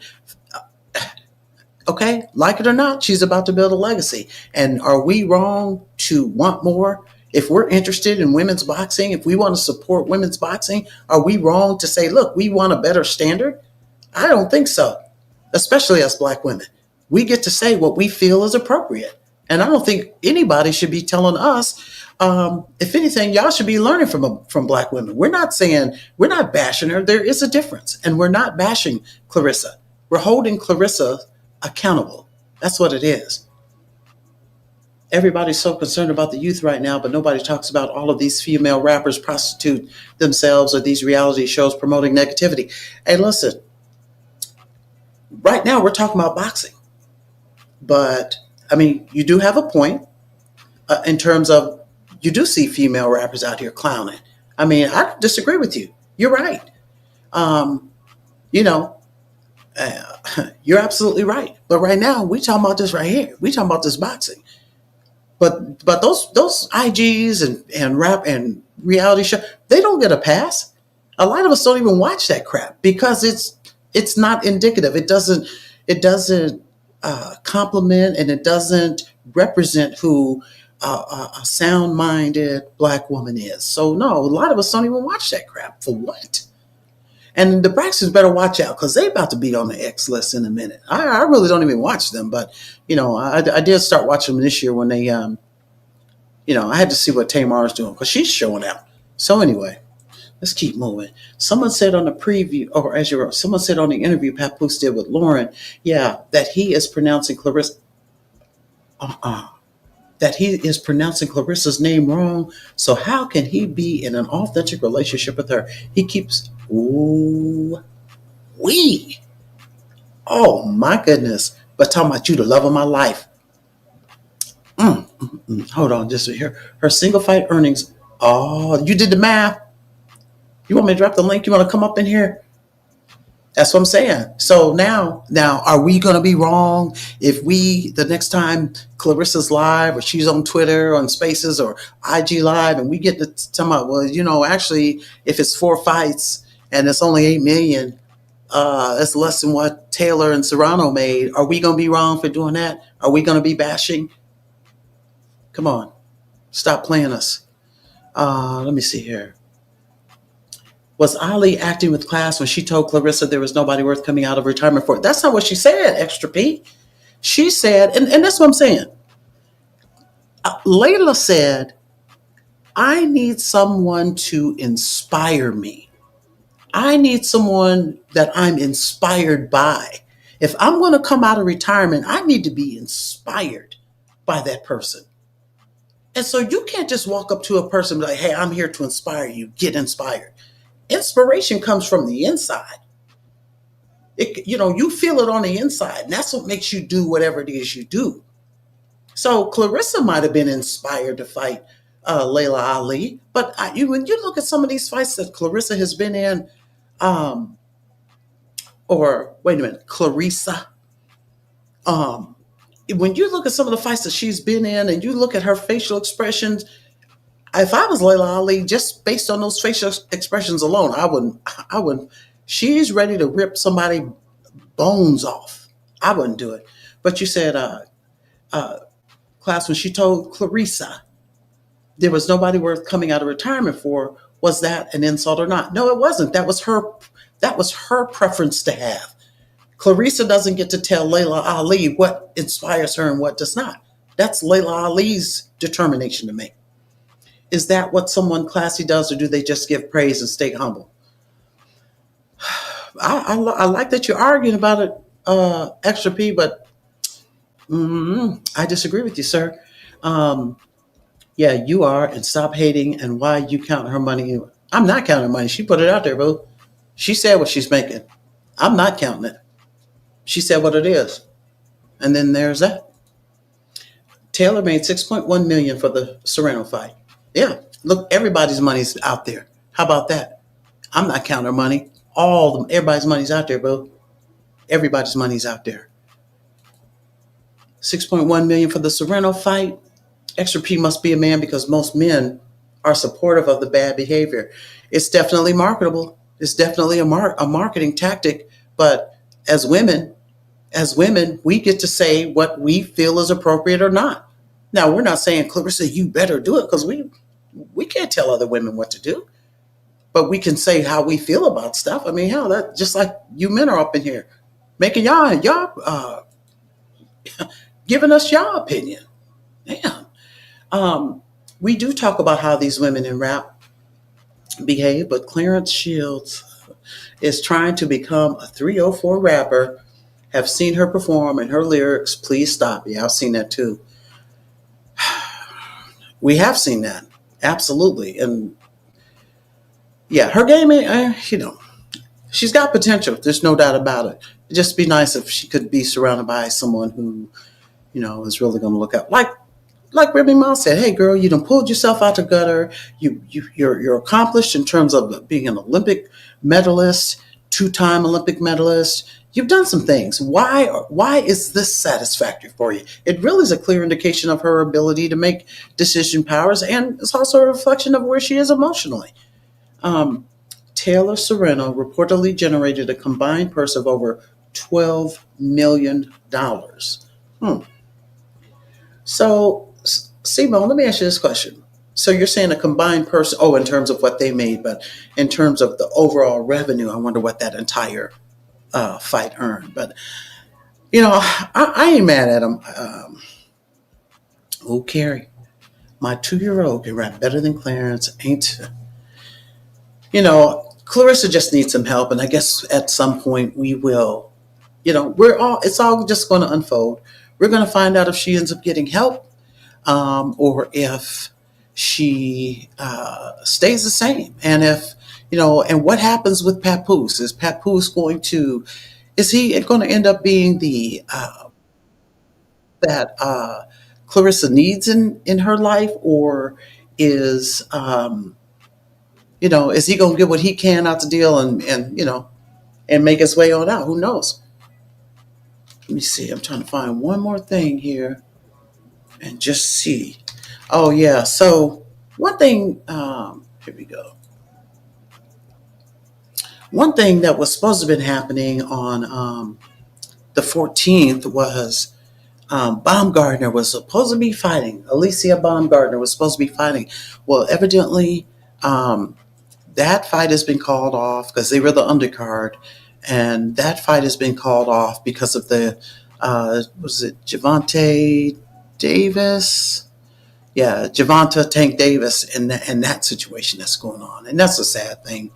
okay, like it or not, she's about to build a legacy. And are we wrong to want more? If we're interested in women's boxing, if we want to support women's boxing, are we wrong to say, look, we want a better standard? I don't think so, especially us black women. We get to say what we feel is appropriate. And I don't think anybody should be telling us. If anything, y'all should be learning from black women. We're not bashing her. There is a difference. And we're not bashing Claressa. We're holding Claressa accountable. That's what it is. Everybody's so concerned about the youth right now, but nobody talks about all of these female rappers prostitute themselves or these reality shows promoting negativity. Hey, listen, right now we're talking about boxing. But, I mean, you do have a point in terms of you do see female rappers out here clowning. I mean, I don't disagree with you. You're right. You're absolutely right. But right now, we talking about this right here. We talking about this boxing. But those IGs and rap and reality show, they don't get a pass. A lot of us don't even watch that crap because it's not indicative. It doesn't compliment, and it doesn't represent who a sound-minded black woman is. So no, a lot of us don't even watch that crap. For what? And the Braxtons better watch out because they about to be on the X list in a minute. I really don't even watch them, but I did start watching them this year when they I had to see what Tamar's doing because she's showing out. So anyway, let's keep moving. Someone said on the preview, or as you wrote, someone said on the interview Papoose did with Lauren, that he is pronouncing Claressa. That he is pronouncing Claressa's name wrong. So how can he be in an authentic relationship with her? He keeps, oh my goodness. But talking about you, the love of my life. Hold on, just here. Her single fight earnings. Oh, you did the math. You want me to drop the link? You want to come up in here? That's what I'm saying. So now, are we going to be wrong if the next time Claressa's live or she's on Twitter, on Spaces or IG Live, and we get to talk about, well, actually, if it's 4 fights and it's only 8 million, it's less than what Taylor and Serrano made. Are we going to be wrong for doing that? Are we going to be bashing? Come on, stop playing us. Let me see here. Was Ali acting with class when she told Claressa there was nobody worth coming out of retirement for? That's not what she said, Extra P. She said, and that's what I'm saying. Layla said, I need someone to inspire me. I need someone that I'm inspired by. If I'm going to come out of retirement, I need to be inspired by that person. And so you can't just walk up to a person and be like, hey, I'm here to inspire you. Get inspired. Inspiration comes from the inside. You feel it on the inside, and that's what makes you do whatever it is you do. So Claressa might have been inspired to fight Layla Ali, but when you look at some of these fights that Claressa has been in, Claressa, when you look at some of the fights that she's been in, and you look at her facial expressions, if I was Layla Ali, just based on those facial expressions alone, I wouldn't. She's ready to rip somebody's bones off. I wouldn't do it. But you said, class, when she told Claressa there was nobody worth coming out of retirement for, Was that an insult or not? No, it wasn't. That was her preference to have. Claressa doesn't get to tell Layla Ali what inspires her and what does not. That's Layla Ali's determination to make. Is that what someone classy does, or do they just give praise and stay humble? I like that you're arguing about it, Extra P, but I disagree with you, sir. Yeah, you are, and stop hating. And why you counting her money? I'm not counting her money. She put it out there, boo. She said what she's making. I'm not counting it. She said what it is, and then there's that. Taylor made $6.1 million for the Serrano fight. Yeah, look, everybody's money's out there. How about that? I'm not counting her money. Everybody's money's out there, bro. Everybody's money's out there. 6.1 million for the Serrano fight. Extra P must be a man because most men are supportive of the bad behavior. It's definitely marketable. It's definitely a marketing tactic. But as women, we get to say what we feel is appropriate or not. Now, we're not saying, Claressa, you better do it, because we can't tell other women what to do. But we can say how we feel about stuff. I mean, hell, that just like you men are up in here making y'all giving us y'all opinion. Damn. We do talk about how these women in rap behave, but Clarence Shields is trying to become a 304 rapper. Have seen her perform and her lyrics. Please stop. Yeah, I've seen that too. We have seen that. Absolutely. And yeah, her game, she's got potential. There's no doubt about it. It'd just be nice if she could be surrounded by someone who, is really going to look out. Like Remy Ma said, hey girl, you done pulled yourself out the gutter. You're accomplished in terms of being an Olympic medalist, 2-time Olympic medalist. You've done some things. Why is this satisfactory for you? It really is a clear indication of her ability to make decision powers, and it's also a reflection of where she is emotionally. Taylor Serrano reportedly generated a combined purse of over $12 million. So, Simone, let me ask you this question. So you're saying a combined purse, in terms of what they made, but in terms of the overall revenue, I wonder what that entire fight earned. But, I ain't mad at him. Carrie, my 2-year-old can rap better than Clarence, ain't. Claressa just needs some help, and I guess at some point we will. It's all just going to unfold. We're going to find out if she ends up getting help, or if she stays the same, and if and what happens with Papoose? Is Papoose is he going to end up being the that Claressa needs in her life, or is is he going to get what he can out the deal and make his way on out? Who knows? Let me see. I'm trying to find one more thing here and just see. Oh, yeah. So one thing, here we go. One thing that was supposed to have been happening on the 14th was Baumgartner was supposed to be fighting. Alicia Baumgartner was supposed to be fighting. Well, evidently, that fight has been called off because they were the undercard. And that fight has been called off because of the, was it Gervonta Davis? Yeah, Gervonta Tank Davis and that situation that's going on. And that's a sad thing.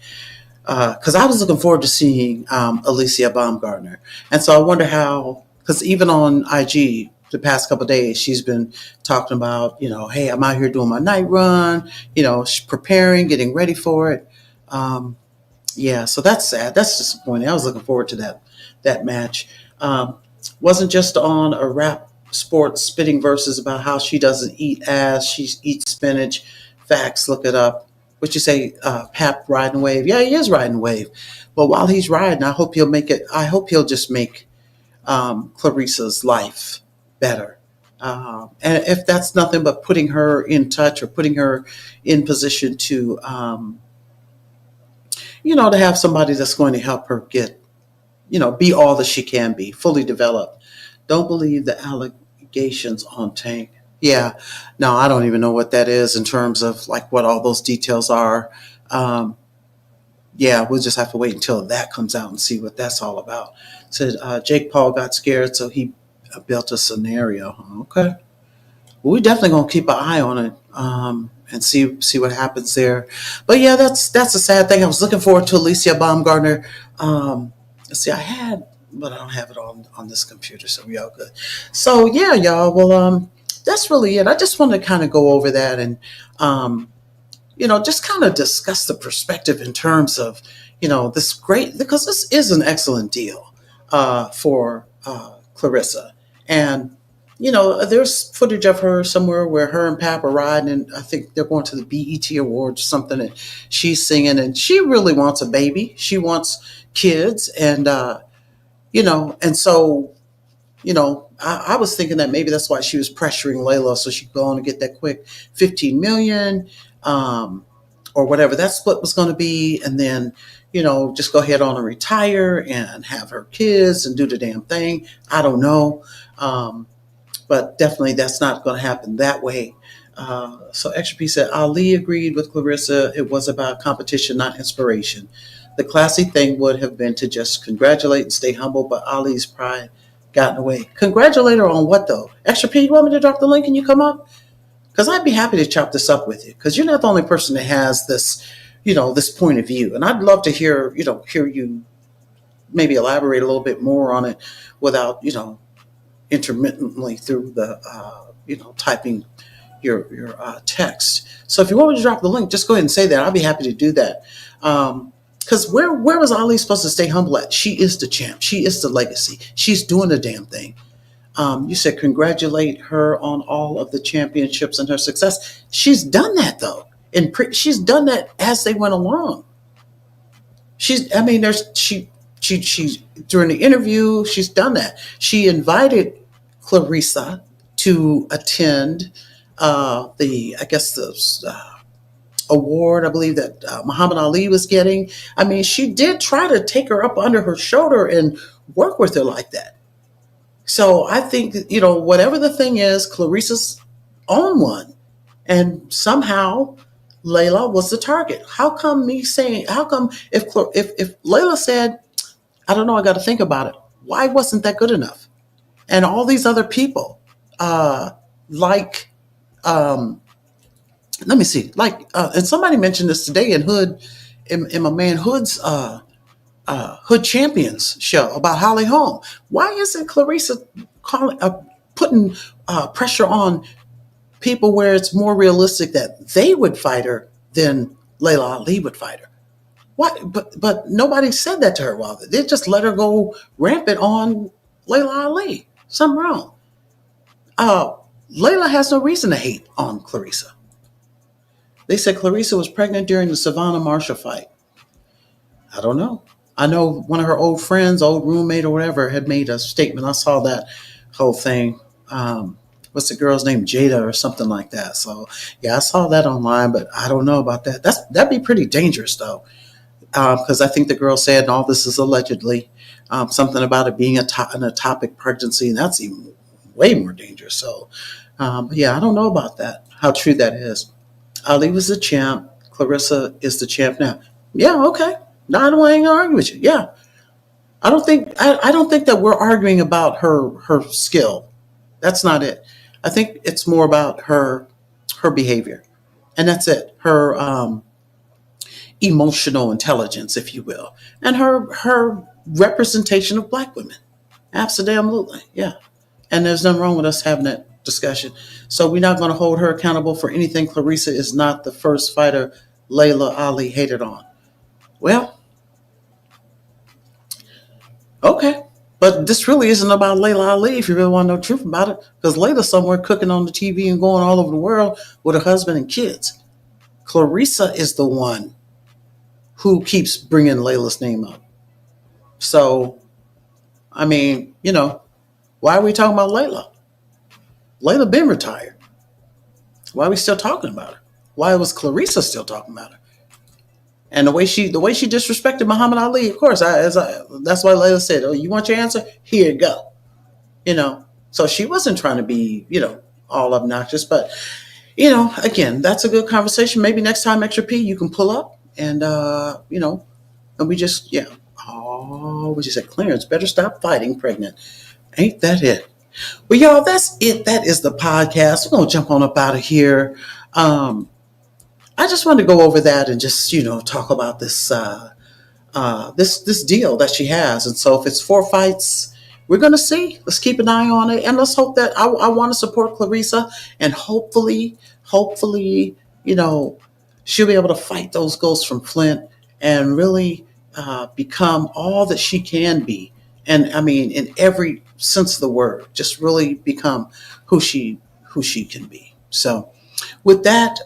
Because I was looking forward to seeing Alicia Baumgartner. And so I wonder how, because even on IG the past couple of days, she's been talking about, hey, I'm out here doing my night run, preparing, getting ready for it. Yeah, so that's sad. That's disappointing. I was looking forward to that match. Wasn't just on a rap sports spitting verses about how she doesn't eat ass, she eats spinach. Facts, look it up. What you say, Pap riding wave? Yeah, he is riding wave. But while he's riding, I hope he'll just make Claressa's life better. And if that's nothing but putting her in touch or putting her in position to to have somebody that's going to help her get, be all that she can be, fully developed. Don't believe the allegations on Tank. Yeah, no, I don't even know what that is in terms of like what all those details are. Yeah, we'll just have to wait until that comes out and see what that's all about. Said Jake Paul got scared, so he built a scenario. Okay, well, we definitely gonna keep an eye on it and see what happens there. But yeah, that's a sad thing. I was looking forward to Alicia Baumgartner. Let's see, I had, but I don't have it on this computer, so we all good. So yeah, y'all. Well, that's really it. I just wanted to kind of go over that and just kind of discuss the perspective in terms of, this great, because this is an excellent deal for Claressa. And, there's footage of her somewhere where her and Pap are riding, and I think they're going to the BET Awards or something, and she's singing, and she really wants a baby. She wants kids, and so I was thinking that maybe that's why she was pressuring Layla so she could go on and get that quick 15 million, or whatever that split was going to be. And then, just go ahead on and retire and have her kids and do the damn thing. I don't know. But definitely that's not going to happen that way. So Extra P said, Ali agreed with Claressa. It was about competition, not inspiration. The classy thing would have been to just congratulate and stay humble, but Ali's pride got in the way. Congratulate her on what, though? Extra P, you want me to drop the link and you come up? Because I'd be happy to chop this up with you, because you're not the only person that has this, this point of view. And I'd love to hear you maybe elaborate a little bit more on it without, intermittently through the, typing your text. So if you want me to drop the link, just go ahead and say that. I'll be happy to do that. Because where was Ali supposed to stay humble at? She is the champ. She is the legacy. She's doing the damn thing. You said congratulate her on all of the championships and her success. She's done that, though. And she's done that as they went along. She during the interview, she's done that. She invited Claressa to attend the award, I believe, that Muhammad Ali was getting. I mean, she did try to take her up under her shoulder and work with her like that. So I think, whatever the thing is, Claressa's on one. And somehow Layla was the target. How come if Layla said, I don't know, I got to think about it, why wasn't that good enough? And all these other people, let me see, and somebody mentioned this today in my man Hood's Hood Champions show about Holly Holm. Why isn't Claressa putting pressure on people where it's more realistic that they would fight her than Layla Ali would fight her? Why? But nobody said that to her. While they just let her go rampant on Layla Ali. Something wrong. Layla has no reason to hate on Claressa. They said Claressa was pregnant during the Savannah Marshall fight. I don't know. I know one of her old friends, old roommate or whatever, had made a statement. I saw that whole thing. What's the girl's name? Jada or something like that. So yeah, I saw that online, but I don't know about that. That'd be pretty dangerous though. Because I think the girl said, and all this is allegedly, something about it being an ectopic pregnancy, and that's even way more dangerous. So yeah, I don't know about that, how true that is. Ali was the champ. Claressa is the champ now. Yeah, okay. No, I ain't gonna argue with you. Yeah, I don't think that we're arguing about her skill. That's not it. I think it's more about her behavior, and that's it. Her emotional intelligence, if you will, and her representation of Black women. Absolutely, yeah. And there's nothing wrong with us having that discussion. So we're not going to hold her accountable for anything. Claressa is not the first fighter Layla Ali hated on. Well, okay. But this really isn't about Layla Ali, if you really want to know the truth about it, because Layla's somewhere cooking on the TV and going all over the world with her husband and kids. Claressa is the one who keeps bringing Layla's name up. So, I mean, why are we talking about Layla? Layla been retired. Why are we still talking about her? Why was Claressa still talking about her? And the way she disrespected Muhammad Ali, of course, that's why Layla said, "Oh, you want your answer? Here you go." So she wasn't trying to be, all obnoxious, but again, that's a good conversation. Maybe next time, Extra P, you can pull up And, and we just, yeah. Oh, we just said, Clarence, better stop fighting pregnant. Ain't that it? Well, y'all, that's it. That is the podcast. We're going to jump on up out of here. I just wanted to go over that and just, talk about this, this deal that she has. And so if it's 4 fights, we're going to see. Let's keep an eye on it. And let's hope that I want to support Claressa, and hopefully, she'll be able to fight those ghosts from Flint and really become all that she can be. And I mean, in every sense of the word, just really become who she can be. So with that,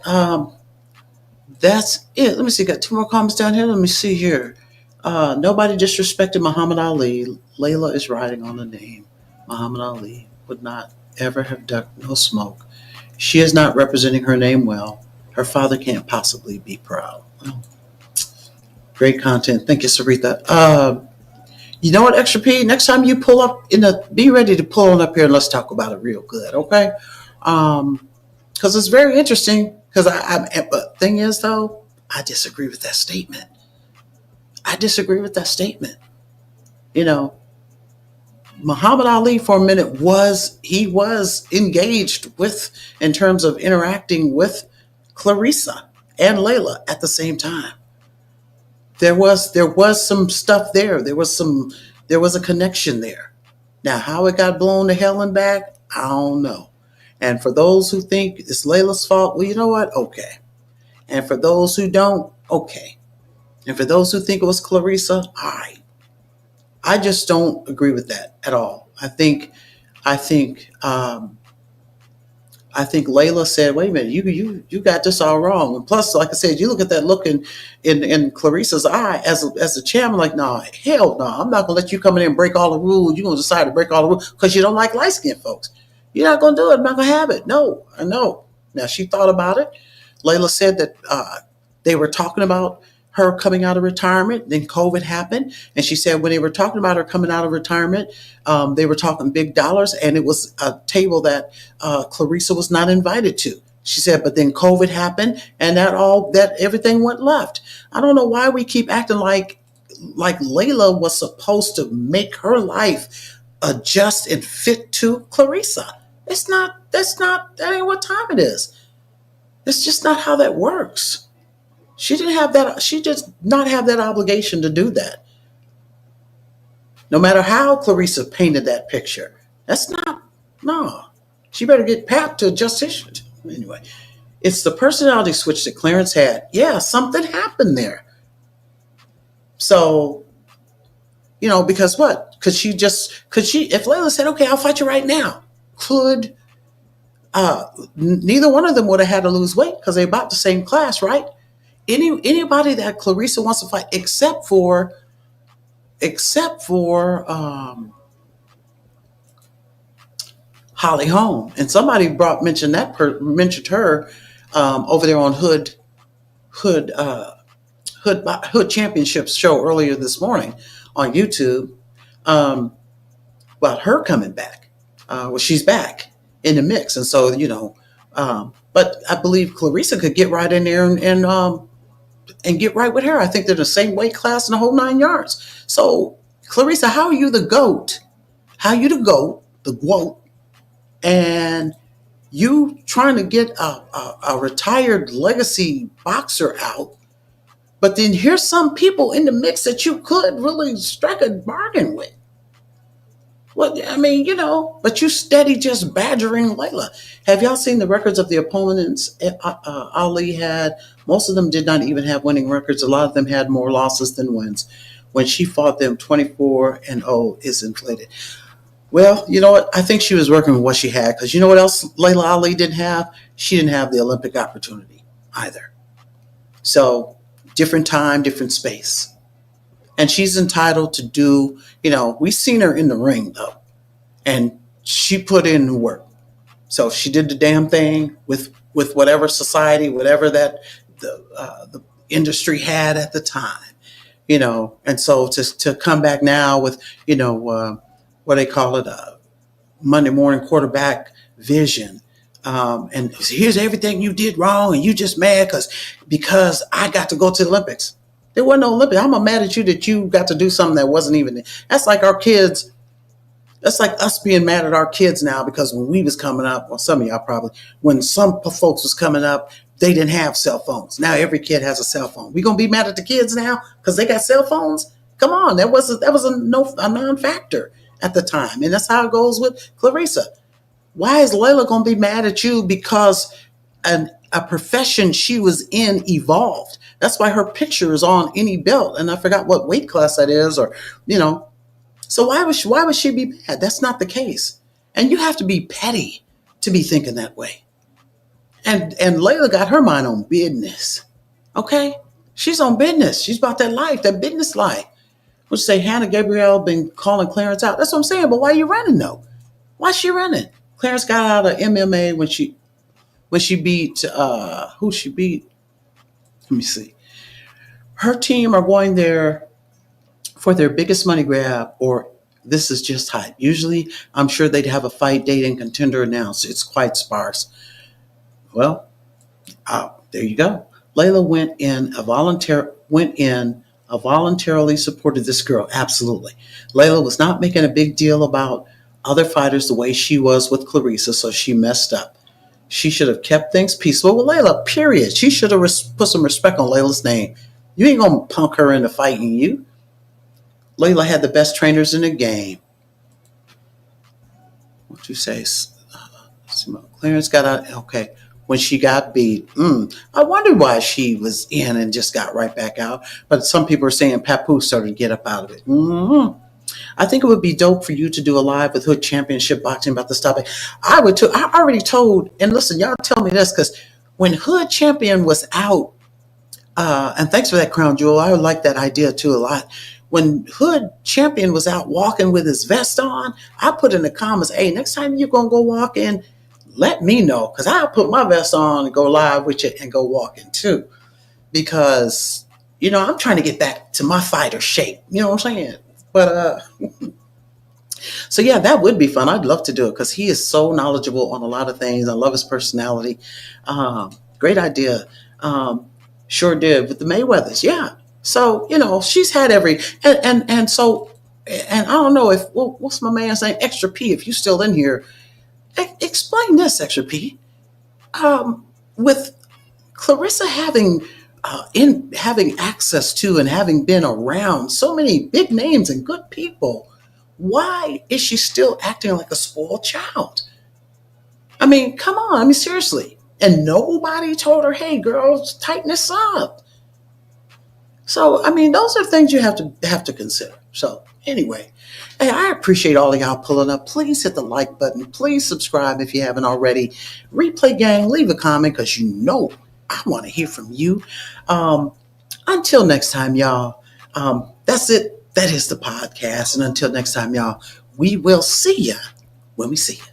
that's it. Let me see. Got 2 more comments down here. Let me see here. Nobody disrespected Muhammad Ali. Layla is riding on the name. Muhammad Ali would not ever have ducked no smoke. She is not representing her name well. Her father can't possibly be proud. Well, great content. Thank you, Sarita. You know what, Extra P? Next time you pull up be ready to pull on up here and let's talk about it real good, okay? Because it's very interesting. Because but thing is though, I disagree with that statement. Muhammad Ali for a minute was engaged with, in terms of interacting with Claressa and Layla at the same time. There was some stuff there. There was a connection there. Now, how it got blown to hell and back, I don't know. And for those who think it's Layla's fault, well, you know what? Okay. And for those who don't, okay. And for those who think it was Claressa, all right. I just don't agree with that at all. I think Layla said, "Wait a minute, you got this all wrong." And plus, like I said, you look at that look in Claressa's eye as a chairman, like, "No, hell no, I'm not gonna let you come in and break all the rules. You're gonna decide to break all the rules because you don't like light skinned folks. You're not gonna do it. I'm not gonna have it. No, I know." Now she thought about it. Layla said that they were talking about her coming out of retirement. Then COVID happened, and she said when they were talking about her coming out of retirement, they were talking big dollars, and it was a table that Claressa was not invited to. She said, but then COVID happened, and that everything went left. I don't know why we keep acting like Layla was supposed to make her life adjust and fit to Claressa. That ain't what time it is. It's just not how that works. She does not have that obligation to do that. No matter how Claressa painted that picture. No. She better get Pat to adjust his. Anyway, it's the personality switch that Clarence had. Yeah, something happened there. So, because what? Could she, if Layla said, okay, I'll fight you right now, neither one of them would have had to lose weight because they're about the same class, right? Anybody that Claressa wants to fight, except for Holly Holm, and somebody mentioned her over there on Hood Championships show earlier this morning on YouTube about her coming back. Well, she's back in the mix, and so but I believe Claressa could get right in there and get right with her. I think they're the same weight class and the whole 9 yards. So, Claressa, how are you the GOAT? The GWOAT, and you trying to get a retired legacy boxer out, but then here's some people in the mix that you could really strike a bargain with. Well, I mean, but you steady just badgering Layla. Have y'all seen the records of the opponents Ali had? Most of them did not even have winning records. A lot of them had more losses than wins. When she fought them, 24-0 is inflated. Well, you know what? I think she was working with what she had, because you know what else Layla Ali didn't have? She didn't have the Olympic opportunity either. So, different time, different space. And she's entitled to do, we've seen her in the ring, though. And she put in the work. So she did the damn thing with whatever society, whatever that the industry had at the time, And so to come back now with, what they call it, a Monday morning quarterback vision, And here's everything you did wrong, and you just mad because I got to go to the Olympics. There wasn't no Olympics. I'm mad at you that you got to do something that wasn't even. That's like our kids. That's like us being mad at our kids now because when we was coming up, well, some of y'all probably, when some folks was coming up, they didn't have cell phones. Now every kid has a cell phone. We gonna be mad at the kids now because they got cell phones? Come on, that was a non-factor at the time, and that's how it goes with Claressa. Why is Layla gonna be mad at you because a profession she was in evolved? That's why her picture is on any belt, and I forgot what weight class that is, or you know. So why would she be mad? That's not the case. And you have to be petty to be thinking that way. And Layla got her mind on business. Okay? She's on business. She's about that life, that business life. Which say Hannah Gabrielle been calling Clarence out. That's what I'm saying. But why are you running though? Why is she running? Clarence got out of MMA when she beat who she beat. Let me see. Her team are going there for their biggest money grab, or this is just hype. Usually, I'm sure they'd have a fight date and contender announced. It's quite sparse. Well, there you go. Layla went in voluntarily supported this girl. Absolutely. Layla was not making a big deal about other fighters the way she was with Claressa, so she messed up. She should have kept things peaceful with Layla, period. She should have put some respect on Layla's name. You ain't going to punk her into fighting you. Layla had the best trainers in the game. What you say? Clarence got out. Okay. When she got beat. I wonder why she was in and just got right back out. But some people are saying Papoose started to get up out of it. I think it would be dope for you to do a live with Hood Championship Boxing about this topic. I would too. I already told, and listen, y'all tell me this, because when Hood Champion was out, and thanks for that, Crown Jewel. I would like that idea too a lot. When Hood Champion was out walking with his vest on, I put in the comments, hey, next time you're going to go walk in, let me know, because I'll put my vest on and go live with you and go walking too. Because, I'm trying to get back to my fighter shape. You know what I'm saying? But, so yeah, that would be fun. I'd love to do it because he is so knowledgeable on a lot of things. I love his personality. Great idea. Sure did with the Mayweathers. Yeah. So, she's had and so, and I don't know what's my man saying? Extra P, if you're still in here, explain this, Extra P. With Claressa having access to and having been around so many big names and good people, why is she still acting like a spoiled child? I mean, come on. I mean, seriously. And nobody told her, hey, girls, tighten this up. So, I mean, those are things you have to consider. So, anyway, hey, I appreciate all of y'all pulling up. Please hit the like button. Please subscribe if you haven't already. Replay gang, leave a comment because I want to hear from you. Until next time, y'all, that's it. That is the podcast. And until next time, y'all, we will see ya when we see ya.